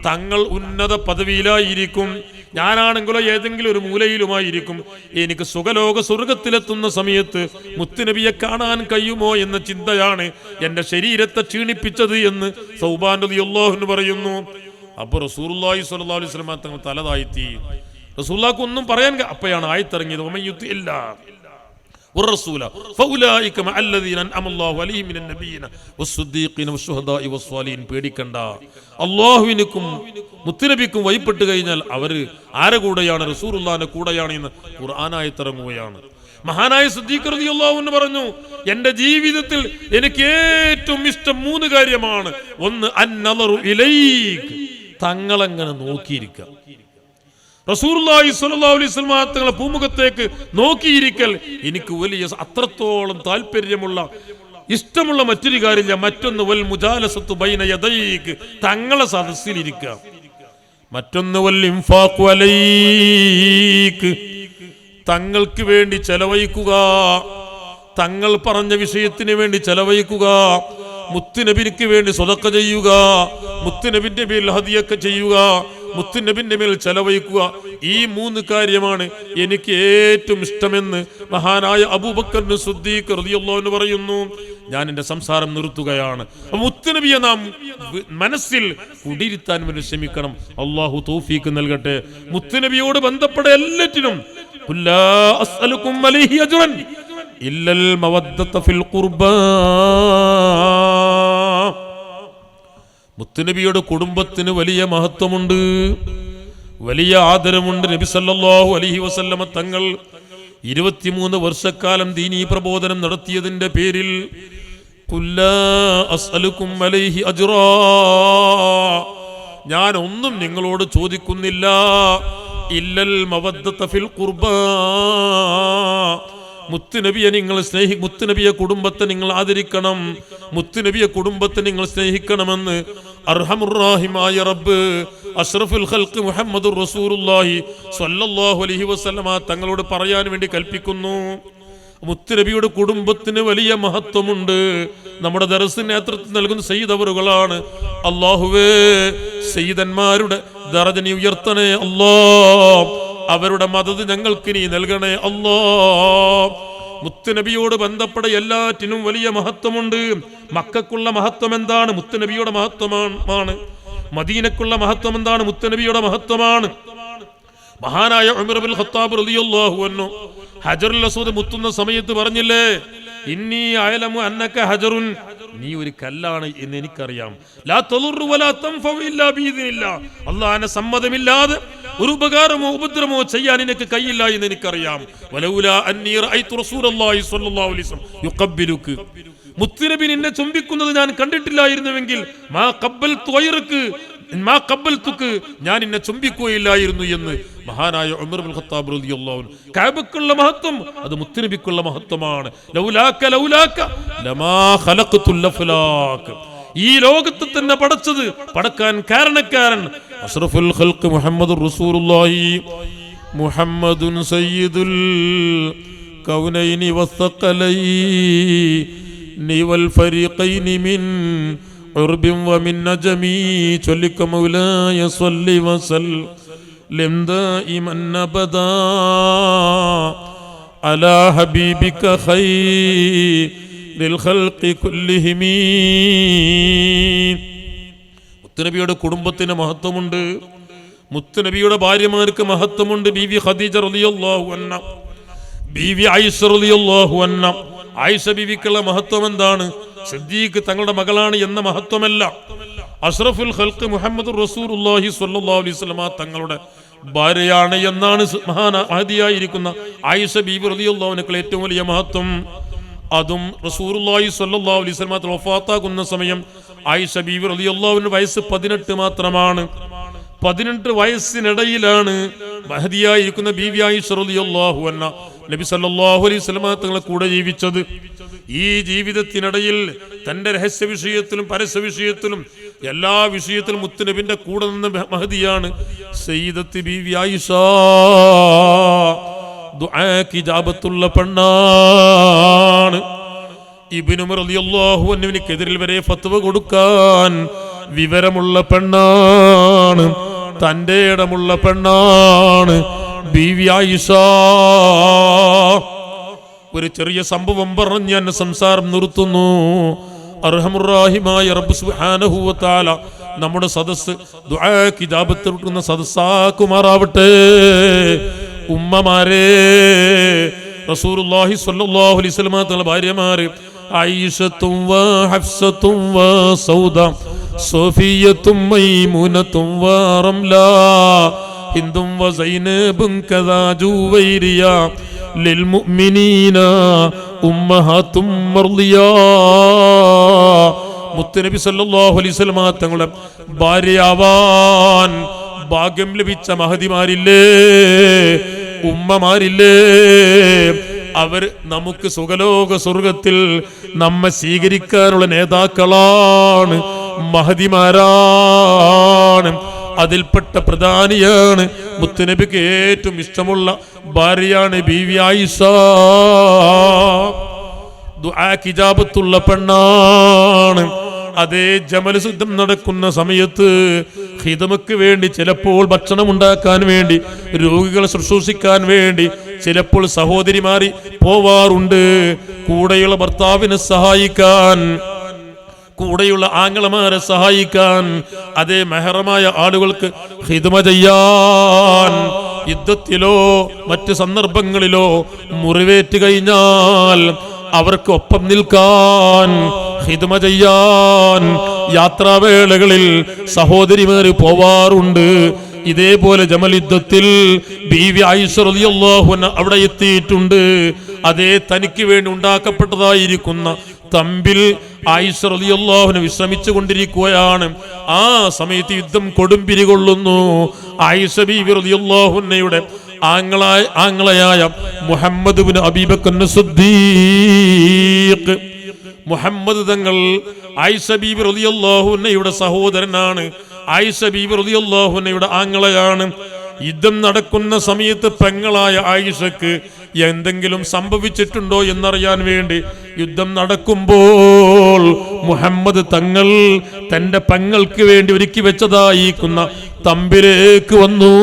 തങ്ങൾ ഉന്നത പദവിയിലായിരിക്കും, ഞാനാണെങ്കിലോ ഏതെങ്കിലും ഒരു മൂലയിലുമായിരിക്കും. എനിക്ക് സ്വർഗത്തിലെത്തുന്ന സമയത്ത് മുത്തുനബിയെ കാണാൻ കഴിയുമോ എന്ന ചിന്തയാണ് എന്റെ ശരീരത്തെ ക്ഷീണിപ്പിച്ചത് എന്ന് സൗബാൻ റളിയല്ലാഹു അൻഹു പറയുന്നു. അപ്പൊ റസൂലുള്ളാഹി സ്വല്ലല്ലാഹു അലൈഹി വസല്ലം തങ്ങൾ തല താഴ്ത്തി. റസൂലുള്ളാഹിക്ക് ഒന്നും പറയാൻ, അപ്പോഴാണ് ആയത്തിറങ്ങിയത് വമൻ യുതിഇല്ല والرسول فاولئك مع الذين انعم الله عليهم من النبيين والصديقين والشهداء والصالحين. പേടിക്കണ്ട, അല്ലാഹുവിനും മുത്തുനബിക്കും വഴിപ്പെട്ട് കഴിഞ്ഞാൽ അവര് ആരെ കൂടെയാണ്? റസൂലുള്ളാഹിന്റെ കൂടെയാണ് എന്ന് ഖുർആനായത്തിറങ്ങുകയാണ്. മഹാനായ സിദ്ദീഖ് റളിയല്ലാഹു അൻഹു പറഞ്ഞു, എന്റെ ജീവിതത്തിൽ എനിക്ക് ഏറ്റവും ഇഷ്ടം 3 കാര്യമാണ്. ഒന്ന്, അന്നളറു ഇലൈക്, തങ്ങളെങ്ങനെ നോക്കിയിരിക്കുക. റസൂലുള്ളാഹി സ്വല്ലല്ലാഹു അലൈഹി വസല്ലം തങ്ങളെ പൂമുഖത്തേക്ക് നോക്കിയിരിക്കൽ എനിക്ക് വലിയ അത്രത്തോളം താല്പര്യമുള്ള ഇഷ്ടമുള്ള മറ്റൊരു കാര്യമില്ല. മറ്റൊന്ന് വൽ മുജാലസത്തു ബൈന യദൈക്, തങ്ങളെ സദസ്സിലിരിക്കുക. മറ്റൊന്ന് വൽ ഇൻഫാഖു അലൈക്, തങ്ങൾക്ക് വേണ്ടി ചെലവഴിക്കുക, തങ്ങൾ പറഞ്ഞ വിഷയത്തിന് വേണ്ടി ചെലവഴിക്കുക, മുത്തുനബിക്ക് വേണ്ടി സ്വതക്ക ചെയ്യുക, മുത്തുനബിന്റെ മേൽ ഹദിയൊക്കെ ചെയ്യുക, മുത്തുനബിന്റെ മേൽ ചെലവഴിക്കുക. ഈ 3 കാര്യമാണ് എനിക്ക് ഏറ്റവും ഇഷ്ടമെന്ന് മഹാനായ അബൂബക്കർ സിദ്ദീഖ് റളിയല്ലാഹു അൻഹു പറയുന്നു. ഞാൻ എന്റെ സംസാരം നിർത്തുകയാണ്. മുത്തുനബിയെ നാം മനസ്സിൽ കുടിയിരുത്താൻ വേണ്ടി ശ്രമിക്കണം. അല്ലാഹു തൗഫീഖ് നൽകട്ടെ. മുത്തുനബിയോട് ബന്ധപ്പെട്ട എല്ലാറ്റിനും ലാ അസ്അലുക്കും അലൈഹി അജ്റൻ ഇല്ലൽ മവദ്ദത ഫിൽ ഖുർബാ. മുത്തുനബിയുടെ കുടുംബത്തിന് വലിയ മഹത്വമുണ്ട്, വലിയ ആദരമുണ്ട്. നബി സല്ലല്ലാഹു അലൈഹി വസല്ലമ തങ്ങൾ 23 വർഷക്കാലം ദീനീ പ്രബോധനം നടത്തിയതിന്റെ പേരിൽ ഖുല്ലാ അസ്അലുക്കും അലൈഹി അജ്റാ, ഞാൻ ഒന്നും നിങ്ങളോട് ചോദിക്കുന്നില്ല, ഇല്ലൽ മവദ്ദത ഫിൽ ഖുർബാ, മുത്തുനബിയെ നിങ്ങൾ മുത്തുനബിയെ കുടുംബത്തെ നിങ്ങൾ ആദരിക്കണം, മുത്തുനബിയെ കുടുംബത്തെ നിങ്ങൾ സ്നേഹിക്കണമെന്ന് അർഹമുർ-റഹീമായ റബ്ബ് അഷ്റഫുൽ ഖൽഖ് മുഹമ്മദുർ റസൂലുള്ളാഹി സ്വല്ലല്ലാഹു അലൈഹി വസല്ലമ തങ്ങളോട് പറയാൻ വേണ്ടി കൽപ്പിക്കുന്നു. മുത്തുനബിയുടെ കുടുംബത്തിന് വലിയ മഹത്വമുണ്ട്. നമ്മുടെ ദർസിന് നേതൃത്വം നൽകുന്ന സയ്യിദ് അവറുകളാണ്. അല്ലാഹുവേ, സയ്യിദന്മാരുടെ ദറജ നീ ഉയർത്തണേ അല്ലാഹ്, അവരുടെ മദദ് ഞങ്ങൾക്ക് നീ നൽകണേ അല്ലാഹ്. മുത്തുനബിയോട് ബന്ധപ്പെട്ട എല്ലാറ്റിനും വലിയ മഹത്വമുണ്ട്. മക്കക്കുള്ള മഹത്വം എന്താണ്? മുത്തുനബിയുടെ മഹത്വമാണ്. മദീനക്കുള്ള മഹത്വം എന്താണ്? മുത്തുനബിയുടെ മഹത്വമാണ്. മഹാനായ ഉമർ ഇബ്നുൽ ഖത്താബ് റളിയല്ലാഹു അൻഹു ഹജറുൽ അസ്വദ് മുത്തുന്ന സമയത്ത് പറഞ്ഞില്ലേ, ഇന്നി അയലമു അന്നക ഹജറുൻ, നീ ഒരു കല്ലാണ് എന്ന് എനിക്കറിയാം. ലാ തളുറു വലാ തൻഫഉ ഇല്ലാ ബിഇദ്നില്ലാഹ്, അല്ലാഹുവിന്റെ സമ്മതമില്ലാതെ ഒരു ഉപകാരമോ ഉപദ്രവമോ ചെയ്യാൻ എനിക്ക് കഴിയില്ല എന്ന് എനിക്കറിയാം. വലൗലാ അന്നി റഅയ്തു റസൂലുള്ളാഹി സ്വല്ലല്ലാഹു അലൈഹി വസല്ലം യുഖബ്ബിലുക, മുത്തുനബി നിന്നെ ചുംബിക്കുന്നത് ഞാൻ കണ്ടിട്ടില്ലായിരുന്നുവെങ്കിൽ മാ ഖബ്ബൽതു ഗൈറക, മാ ഖബ്ബൽതുക, ഞാൻ നിന്നെ ചുംബിക്കുകയില്ലായിരുന്നു എന്ന് മഹാനായ ഉമർ ഇബ്നുൽ ഖത്താബ് റളിയല്ലാഹു അൻഹു. കഅബക്കുള്ള മഹത്വം അത് മുത്തുനബിക്കുള്ള മഹത്വമാണ്. ലൗലാക ലമാ ഖലഖതുൽ അഫ്ലാഖ്, ഈ ലോകത്തെ തന്നെ പടച്ചത്, പടക്കാൻ കാരണക്കാരൻ അഷ്റഫുൽ ഖൽഖ് മുഹമ്മദുർ റസൂലുള്ളാഹി മുഹമ്മദുൻ സയ്യിദുൽ കൗനൈനി വസ്സഖലൈനി വൽ ഫരീഖൈനി മിൻ ഉർബിൻ വമിൻ നജമി. ചൊല്ലിക്ക മൗലായ സ്വല്ലി വസല്ലിം ദായിമൻ അബദാ അലാ ഹബീബിക ഖൈറിൽ ഖൽഖി കുല്ലിഹിം. മുത്തുനബിയുടെ കുടുംബത്തിന് മഹത്വമുണ്ട്, മുത്തുനബിയുടെ ഭാര്യമാർക്ക് മഹത്വമുണ്ട്. ബീവി ഖദീജ റളിയല്ലാഹു അൻഹ, ബീവി ആയിഷ റളിയല്ലാഹു അൻഹ. ആയിഷ ബീവിക്കുള്ള മഹത്വം എന്താണ്? സിദ്ദീഖ് തങ്ങളുടെ മകളാണ് എന്ന മഹത്വമല്ല, അഷ്റഫുൽ ഖൽഖ് മുഹമ്മദുർ റസൂലുള്ളാഹി സ്വല്ലല്ലാഹു അലൈഹി വസല്ലമ തങ്ങളുടെ ഭാര്യയാണ് എന്നാണ് മഹദിയായിരിക്കുന്ന ആയിഷ ബീവി റളിയല്ലാഹു അൻഹയുടെ ഏറ്റവും വലിയ മഹത്വം. അതും റസൂലുള്ളാഹി സ്വല്ലല്ലാഹു അലൈഹി വസല്ലമ വഫാത്താകുന്ന സമയം ആയിഷ ബീവി റളിയല്ലാഹു അൻഹ വയസ്സ് 18 മാത്രമാണ്. 18 വയസ്സിനിടയിലാണ് മഹദിയായിരിക്കുന്ന ബീവി ആയിഷ റളിയല്ലാഹു അൻഹ നബി സല്ലല്ലാഹു അലൈഹി വസല്ലമ തങ്ങളെ കൂടെ ജീവിച്ചത്. ഈ ജീവിതത്തിനിടയിൽ തന്റെ രഹസ്യ വിഷയത്തിലും പരസ്യ വിഷയത്തിലും എല്ലാ വിഷയത്തിലും മുത്തുനബിന്റെ കൂടെ നിന്ന മഹദിയാണ് സയ്യിദത്ത് ബീവി ആയിഷ. ദുആക്ക് ഇജാബത്തുള്ള പെണ്ണാണ്. ഇബ്നു ഉമർ റളിയല്ലാഹു അൻഹുവിനെതിരിൽ വരെ ഫത്വ കൊടുക്കാൻ വിവരമുള്ള പെണ്ണാണ്, തന്റെ ഇടമുള്ള പെണ്ണാണ് ബീവി ആയിഷ. ഒരു ചെറിയ സംഭവം പറഞ്ഞ് ഞാൻ സംസാരം നിർത്തുന്നു. അർഹമുർ റഹീമായ റബ്ബ് സുബ്ഹാനഹു വ തആല നമ്മുടെ സദസ്സ് ദുആക്ക് ഇജാബത്ത് കൊടുക്കുന്ന സദസ്സാക്കുമാറാവട്ടെ. ഉമ്മമാരെ, റസൂലുള്ളാഹി സ്വല്ലല്ലാഹു അലൈഹി വസല്ലമ തങ്ങളുടെ ഭാര്യമാര് ആയിഷത്തും വ ഹഫ്സത്തും വ സൗദ സോഫിയത്തും മൈമൂനത്തും വ റംല ഹിന്ദും വ സൈനബും കദാ ജുവൈരിയ ലിൽ മുഅ്മിനീന ഉമ്മഹാത്തും മർളിയാ. മുത്തുനബി സല്ലല്ലാഹു അലൈഹി വസല്ലമ തങ്ങളുടെ ഭാര്യയാവാൻ ഭാഗ്യം ലഭിച്ച മഹദിമാരില്ലേ, ഉമ്മമാരില്ലേ, അവർ നമുക്ക് സുഖലോക സ്വർഗത്തിൽ നമ്മെ സ്വീകരിക്കാനുള്ള നേതാക്കളാണ്, മഹദിമാരാണ്. അതിൽപ്പെട്ട പ്രധാനിയാണ് മുത്തുനബിക്ക് ഏറ്റവും ഇഷ്ടമുള്ള ഭാര്യയാണ് ബീവി ആയിഷ. ദുആക്ക് ഇജാബത്തുള്ള പെണ്ണാണ്. അതേ ജമൽ യുദ്ധം നടക്കുന്ന സമയത്ത് ഖിദമക്ക് വേണ്ടി, ചിലപ്പോൾ ഭക്ഷണം ഉണ്ടാക്കാൻ വേണ്ടി, രോഗികളെ ശുശ്രൂഷിക്കാൻ വേണ്ടി ചിലപ്പോൾ സഹോദരിമാരി പോവാറുണ്ട്. കൂടെയുള്ള ഭർത്താവിനെ സഹായിക്കാൻ, കൂടെയുള്ള ആങ്ങളമാരെ സഹായിക്കാൻ, അതേ മെഹറമായ ആളുകൾക്ക് ഖിദ്മ ചെയ്യാൻ. യുദ്ധത്തിലോ മറ്റ് സന്ദർഭങ്ങളിലോ മുറിവേറ്റ് കഴിഞ്ഞാൽ അവർക്ക് ഒപ്പം നിൽക്കാൻ, ഖിദ്മ ചെയ്യാൻ യാത്രാവേളകളിൽ സഹോദരിമാര് പോവാറുണ്ട്. ഇതേപോലെ ജമൽ യുദ്ധത്തിൽ ബീവി ആയിഷ റളിയല്ലാഹു അൻഹ അവിടെ എത്തിയിട്ടുണ്ട്. അതേ തനിക്ക് വേണ്ടി ഉണ്ടാക്കപ്പെട്ടതായിരിക്കുന്ന തമ്പിൽ ആയിഷ റളിയല്ലാഹു അൻഹ വിശ്രമിച്ചു കൊണ്ടിരിക്കുകയാണ്. ആ സമയത്ത് യുദ്ധം കൊടുമ്പിരി കൊള്ളുന്നു. ആയിഷ ബീവി റളിയല്ലാഹു അൻഹയുടെ ആങ്ങളയായ മുഹമ്മദ് ഇബ്നു അബീബക്കർ സിദ്ദീഖ്, മുഹമ്മദ് തങ്ങൾ ആയിഷ ബീവി റളിയല്ലാഹു അൻഹയുടെ സഹോദരനാണ്. ആയിഷ ബീവി റളിയല്ലാഹു അൻഹയുടെ ആങ്ങളയാണ്. യുദ്ധം നടക്കുന്ന സമയത്ത് പെങ്ങളായ ആയിഷക്ക് എന്തെങ്കിലും സംഭവിച്ചിട്ടുണ്ടോ എന്നറിയാൻ വേണ്ടി യുദ്ധം നടക്കുമ്പോൾ മുഹമ്മദ് തങ്ങൾ തന്റെ പെങ്ങൾക്ക് വേണ്ടി ഒരുക്കി വെച്ചതായിരിക്കുന്ന തമ്പിലേക്ക് വന്നു.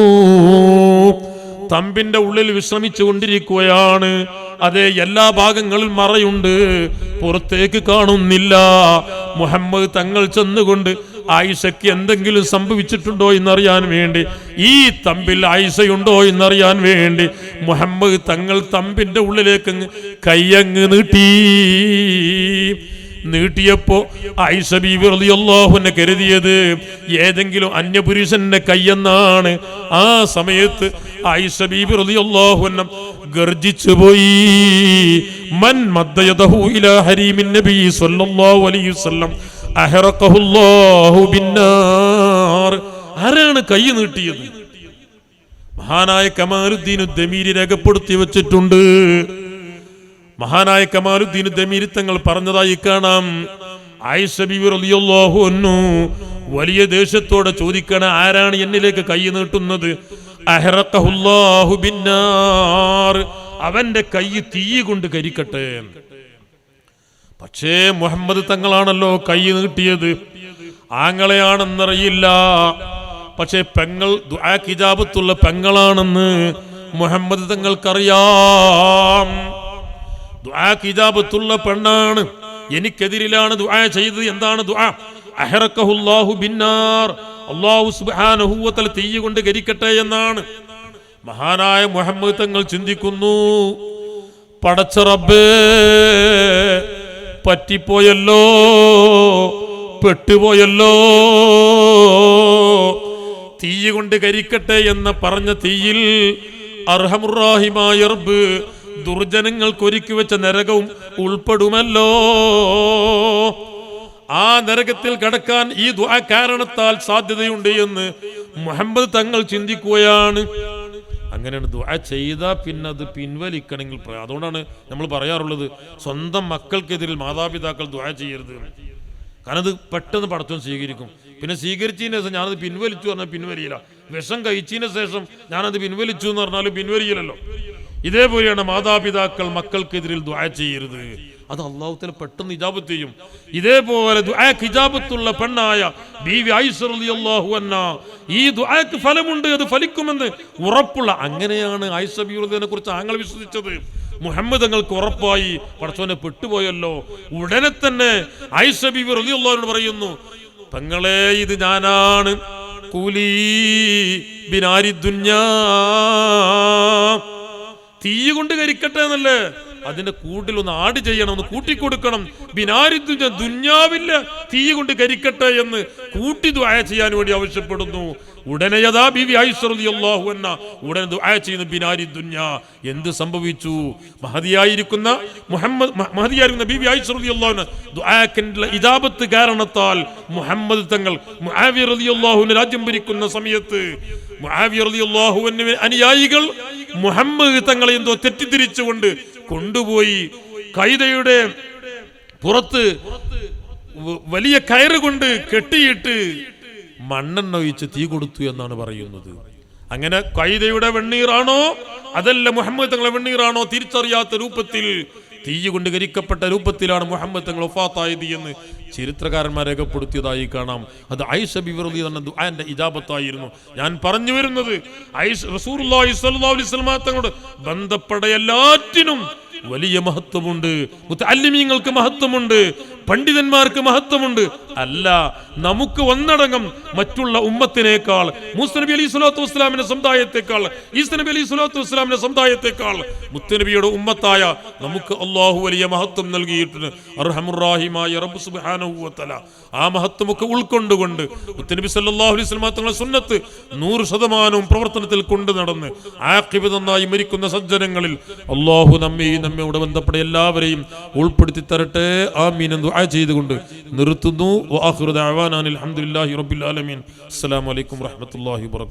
തമ്പിന്റെ ഉള്ളിൽ വിശ്രമിച്ചു കൊണ്ടിരിക്കുകയാണ്. അതേ എല്ലാ ഭാഗങ്ങളിൽ മറയുണ്ട്, പുറത്തേക്ക് കാണുന്നില്ല. മുഹമ്മദ് തങ്ങൾ ചെന്നുകൊണ്ട് ആയിഷയ്ക്ക് എന്തെങ്കിലും സംഭവിച്ചിട്ടുണ്ടോ എന്നറിയാൻ വേണ്ടി, ഈ തമ്പിൽ ആയിഷയുണ്ടോ എന്നറിയാൻ വേണ്ടി മുഹമ്മദ് തങ്ങൾ തമ്പിന്റെ ഉള്ളിലേക്ക് കയ്യങ്ങ് നീട്ടിയപ്പോ ആയിഷ ബീവി റളിയല്ലാഹു അൻഹ കരുതിയത് ഏതെങ്കിലും അന്യപുരുഷന്റെ കയ്യെന്നാണ്. ആ സമയത്ത് ആയിഷ ബീവി റളിയല്ലാഹു അൻഹ ഗർജിച്ചു പോയി. മൻ മദ്ദയദഹു ഇലാ ഹരീമിൻ നബി സ്വല്ലല്ലാഹു അലൈഹി വസല്ലം അഹറഖഹുല്ലാഹു ബിന്നാർ. ആരാണ് കൈ നീട്ടിയത്? മഹാനായ കമാലുദ്ദീൻ ദമീരി രേഖപ്പെടുത്തി വെച്ചിട്ടുണ്ട്. മഹാനായ കമാലുദ്ദീൻ ദമീരി തങ്ങൾ പറഞ്ഞതായി കാണാം, ആയിഷ ബീവി റളിയല്ലാഹു അൻഹു വലിയ ദേഷ്യത്തോടെ ചോദിക്കണ, ആരാണ് എന്നിലേക്ക് കൈ നീട്ടുന്നത്? അഹ്റഖഹുല്ലാഹു ബിന്നാർ, അവന്റെ കൈ തീ കൊണ്ട് കരിക്കട്ടെ. പക്ഷേ മുഹമ്മദ് തങ്ങളാണല്ലോ കൈ നീട്ടിയത്. ആങ്ങളെയാണെന്നറിയില്ല, പക്ഷേ പെങ്ങൾ ദുആക്ക് ഇജാബത്തുള്ള പെങ്ങളാണെന്ന് മുഹമ്മദ് തങ്ങൾക്കറിയാം. ദുആക്ക് ഇജാബത്തുള്ള പെണ്ണാണ്, എനിക്കെതിരിലാണ് ദുആ ചെയ്തത്. എന്താണ് ദുആ? അഹ്റഖഹുല്ലാഹു ബിന്നാർ, അല്ലാഹു സുബ്ഹാനഹു വ തആല തീ കൊണ്ട് കരിക്കട്ടെ എന്നാണ്. മഹാനായ മുഹമ്മദ് തങ്ങൾ ചിന്തിക്കുന്നു, പടച്ച റബ്ബേ, പറ്റിപ്പോയല്ലോ, പെട്ടുപോയല്ലോ. തീ കൊണ്ട് കരിക്കട്ടെ എന്ന് പറഞ്ഞ തീയിൽ അർഹമുറാഹിമായ റബ്ബ് ദുർജനങ്ങൾക്ക് ഒരുക്കി വെച്ച നരകവും ഉൾപ്പെടുമല്ലോ. ആ നരകത്തിൽ കടക്കാൻ ഈ ദുആ കാരണത്താൽ സാധ്യതയുണ്ട് എന്ന് മുഹമ്മദ് തങ്ങൾ ചിന്തിക്കുകയാണ്. അങ്ങനെയാണ് ദുആ ചെയ്താൽ പിന്നെ അത് പിൻവലിക്കണമെങ്കിൽ. അതുകൊണ്ടാണ് നമ്മൾ പറയാറുള്ളത്, സ്വന്തം മക്കൾക്കെതിരിൽ മാതാപിതാക്കൾ ദുആ ചെയ്യരുത്. കാരണം അത് പെട്ടെന്ന് പടച്ചോൻ സ്വീകരിക്കും. പിന്നെ സ്വീകരിച്ചതിന് ശേഷം ഞാനത് പിൻവലിച്ചു പറഞ്ഞാൽ പിൻവലിയില്ല. വിഷം കഴിച്ചതിന് ശേഷം ഞാനത് പിൻവലിച്ചു എന്ന് പറഞ്ഞാലും പിൻവലിയില്ലല്ലോ. ഇതേപോലെയാണ് മാതാപിതാക്കൾ മക്കൾക്കെതിരിൽ ദുആ ചെയ്യരുത്. അത് അല്ലാഹു തആല പെട്ടെന്ന് ഇജാബത്ത് ചെയ്യും. ഇതേപോലെ ദുആക്ക് ഇജാബത്തുള്ള പെണ്ണായ ബീവി ആയിഷ റളിയല്ലാഹു അൻഹാ, ഈ ദുആക്ക് ഫലമുണ്ട്, അത് ഫലിക്കുമെന്ന് ഉറപ്പുള്ള, അങ്ങനെയാണ് ആയിഷ ബീവിയെ കുറിച്ച് ആങ്ങൾ വിശ്വസിച്ചത്. മുഹമ്മദ് തങ്ങൾക്ക് ഉറപ്പായി, പടച്ചോനെ പെട്ടുപോയല്ലോ. ഉടനെ തന്നെ ആയിഷ ബീവി റളിയല്ലാഹു അൻഹ പറയുന്നു, പെങ്ങളെ, ഇത് ഞാനാണ്. കൂലി ബിനാരി ദുനിയാ, തീ കൊണ്ട് കരിക്കട്ടെ എന്നല്ലേ, അതിന്റെ കൂട്ടിലൊന്ന് ആഡ് ചെയ്യണം, ഒന്ന് കൂട്ടിക്കൊടുക്കണം. ബിനാരി ദുനിയാ, ദുന്യാവില്ല തീ കൊണ്ട് കരിക്കട്ടെ എന്ന് കൂട്ടി ദുആ ചെയ്യാൻ വേണ്ടി ആവശ്യപ്പെടുന്നു. ഉടനെ യഥാ ബീവി ആയിഷ റളിയല്ലാഹു അൻഹാ ഉടനെ ദുആ ചെയ്യുന്നു ബിനാരി ദുനിയാ. എന്ത് സംഭവിച്ചു? മഹദിയായിരിക്കുന്ന ബീവി ആയിഷ റളിയല്ലാഹു അൻഹ ദുആക്കിന്റെ ഇജാബത്ത് കാരണത്താൽ മുഹമ്മദ് തങ്ങൾ മുആവിയ റളിയല്ലാഹു അൻഹു രാജ്യം ഭരിക്കുന്ന സമയത്ത് മുആവിയ റളിയല്ലാഹു അൻഹു അനുയായികൾ മുഹമ്മദ് തങ്ങളെ എന്തോ തെറ്റിദ്ധരിച്ചുകൊണ്ട് കൊണ്ടുപോയി കൈതയുടെ പുറത്ത് വലിയ കയറ് കൊണ്ട് കെട്ടിയിട്ട് മണ്ണെണ്ണ ഒഴിച്ച് തീ കൊടുത്തു എന്നാണ് പറയുന്നത്. അങ്ങനെ കൈതയുടെ വെണ്ണീറാണോ അതല്ല മുഹമ്മദ് തങ്ങളെ വെണ്ണീറാണോ തിരിച്ചറിയാത്ത രൂപത്തിൽ തീ കൊണ്ട് കരിക്കപ്പെട്ട രൂപത്തിലാണ് മുഹമ്മദ് തങ്ങൾ വഫാത്തായത് എന്ന് ചരിത്രകാരന്മാർ രേഖപ്പെടുത്തിയതായി കാണാം. അത് ആയിഷ ബിബി റളിയല്ലാഹു അൻഹ ദുആന്റെ ഇജാബത്തായിരുന്നു. ഞാൻ പറഞ്ഞു വരുന്നത്, റസൂലുള്ളാഹി സ്വല്ലല്ലാഹു അലൈഹി വസല്ലം തങ്ങളോട് ബന്ധപ്പെട്ട എല്ലാറ്റിനും വലിയ മഹത്വമുണ്ട്. മുതഅല്ലിമീങ്ങൾക്ക് മഹത്വമുണ്ട്, പണ്ഡിതന്മാർക്ക് മഹത്വമുണ്ട്. അല്ല, നമുക്ക് ഒന്നടങ്കം മറ്റുള്ള ഉമ്മത്തിനേക്കാൾ, മൂസ നബി അലൈഹി സ്വലാത്തു വസ്സലാമിന്റെ സമുദായത്തെക്കാൾ, ഈസ നബി അലൈഹി സ്വലാത്തു വസ്സലാമിന്റെ സമുദായത്തെക്കാൾ മുത്തുനബിയുടെ ഉമ്മത്തായ നമുക്ക് അല്ലാഹു വലിയ മഹത്വം നൽകിയിട്ടുണ്ട്. അർഹമുറാഹിമായ റബ്ബ് സുബ്ഹാനഹു വ തആല ആ മഹത്വമൊക്കെ ഉൾക്കൊണ്ടുകൊണ്ട് മുത്തുനബി സല്ലല്ലാഹു അലൈഹി വസല്ലം തങ്ങളുടെ സുന്നത്ത് 100% പ്രവർത്തനത്തിൽ കൊണ്ടു നടന്ന് ആഖിബത്ത് നന്നായി മരിക്കുന്ന സജ്ജനങ്ങളിൽ അല്ലാഹു നമ്മോട് ബന്ധപ്പെട്ട എല്ലാവരെയും ഉൾപ്പെടുത്തി തരട്ടെ. ആമീൻ എന്ന് ദുആ ചെയ്തുകൊണ്ട് നിർത്തുന്നു. വആഖിറു ദഅവാനാ അൽഹംദുലില്ലാഹി റബ്ബിൽ ആലമീൻ. അസ്സലാമു അലൈക്കും വറഹ്മത്തുള്ളാഹി വബറകാതുഹു.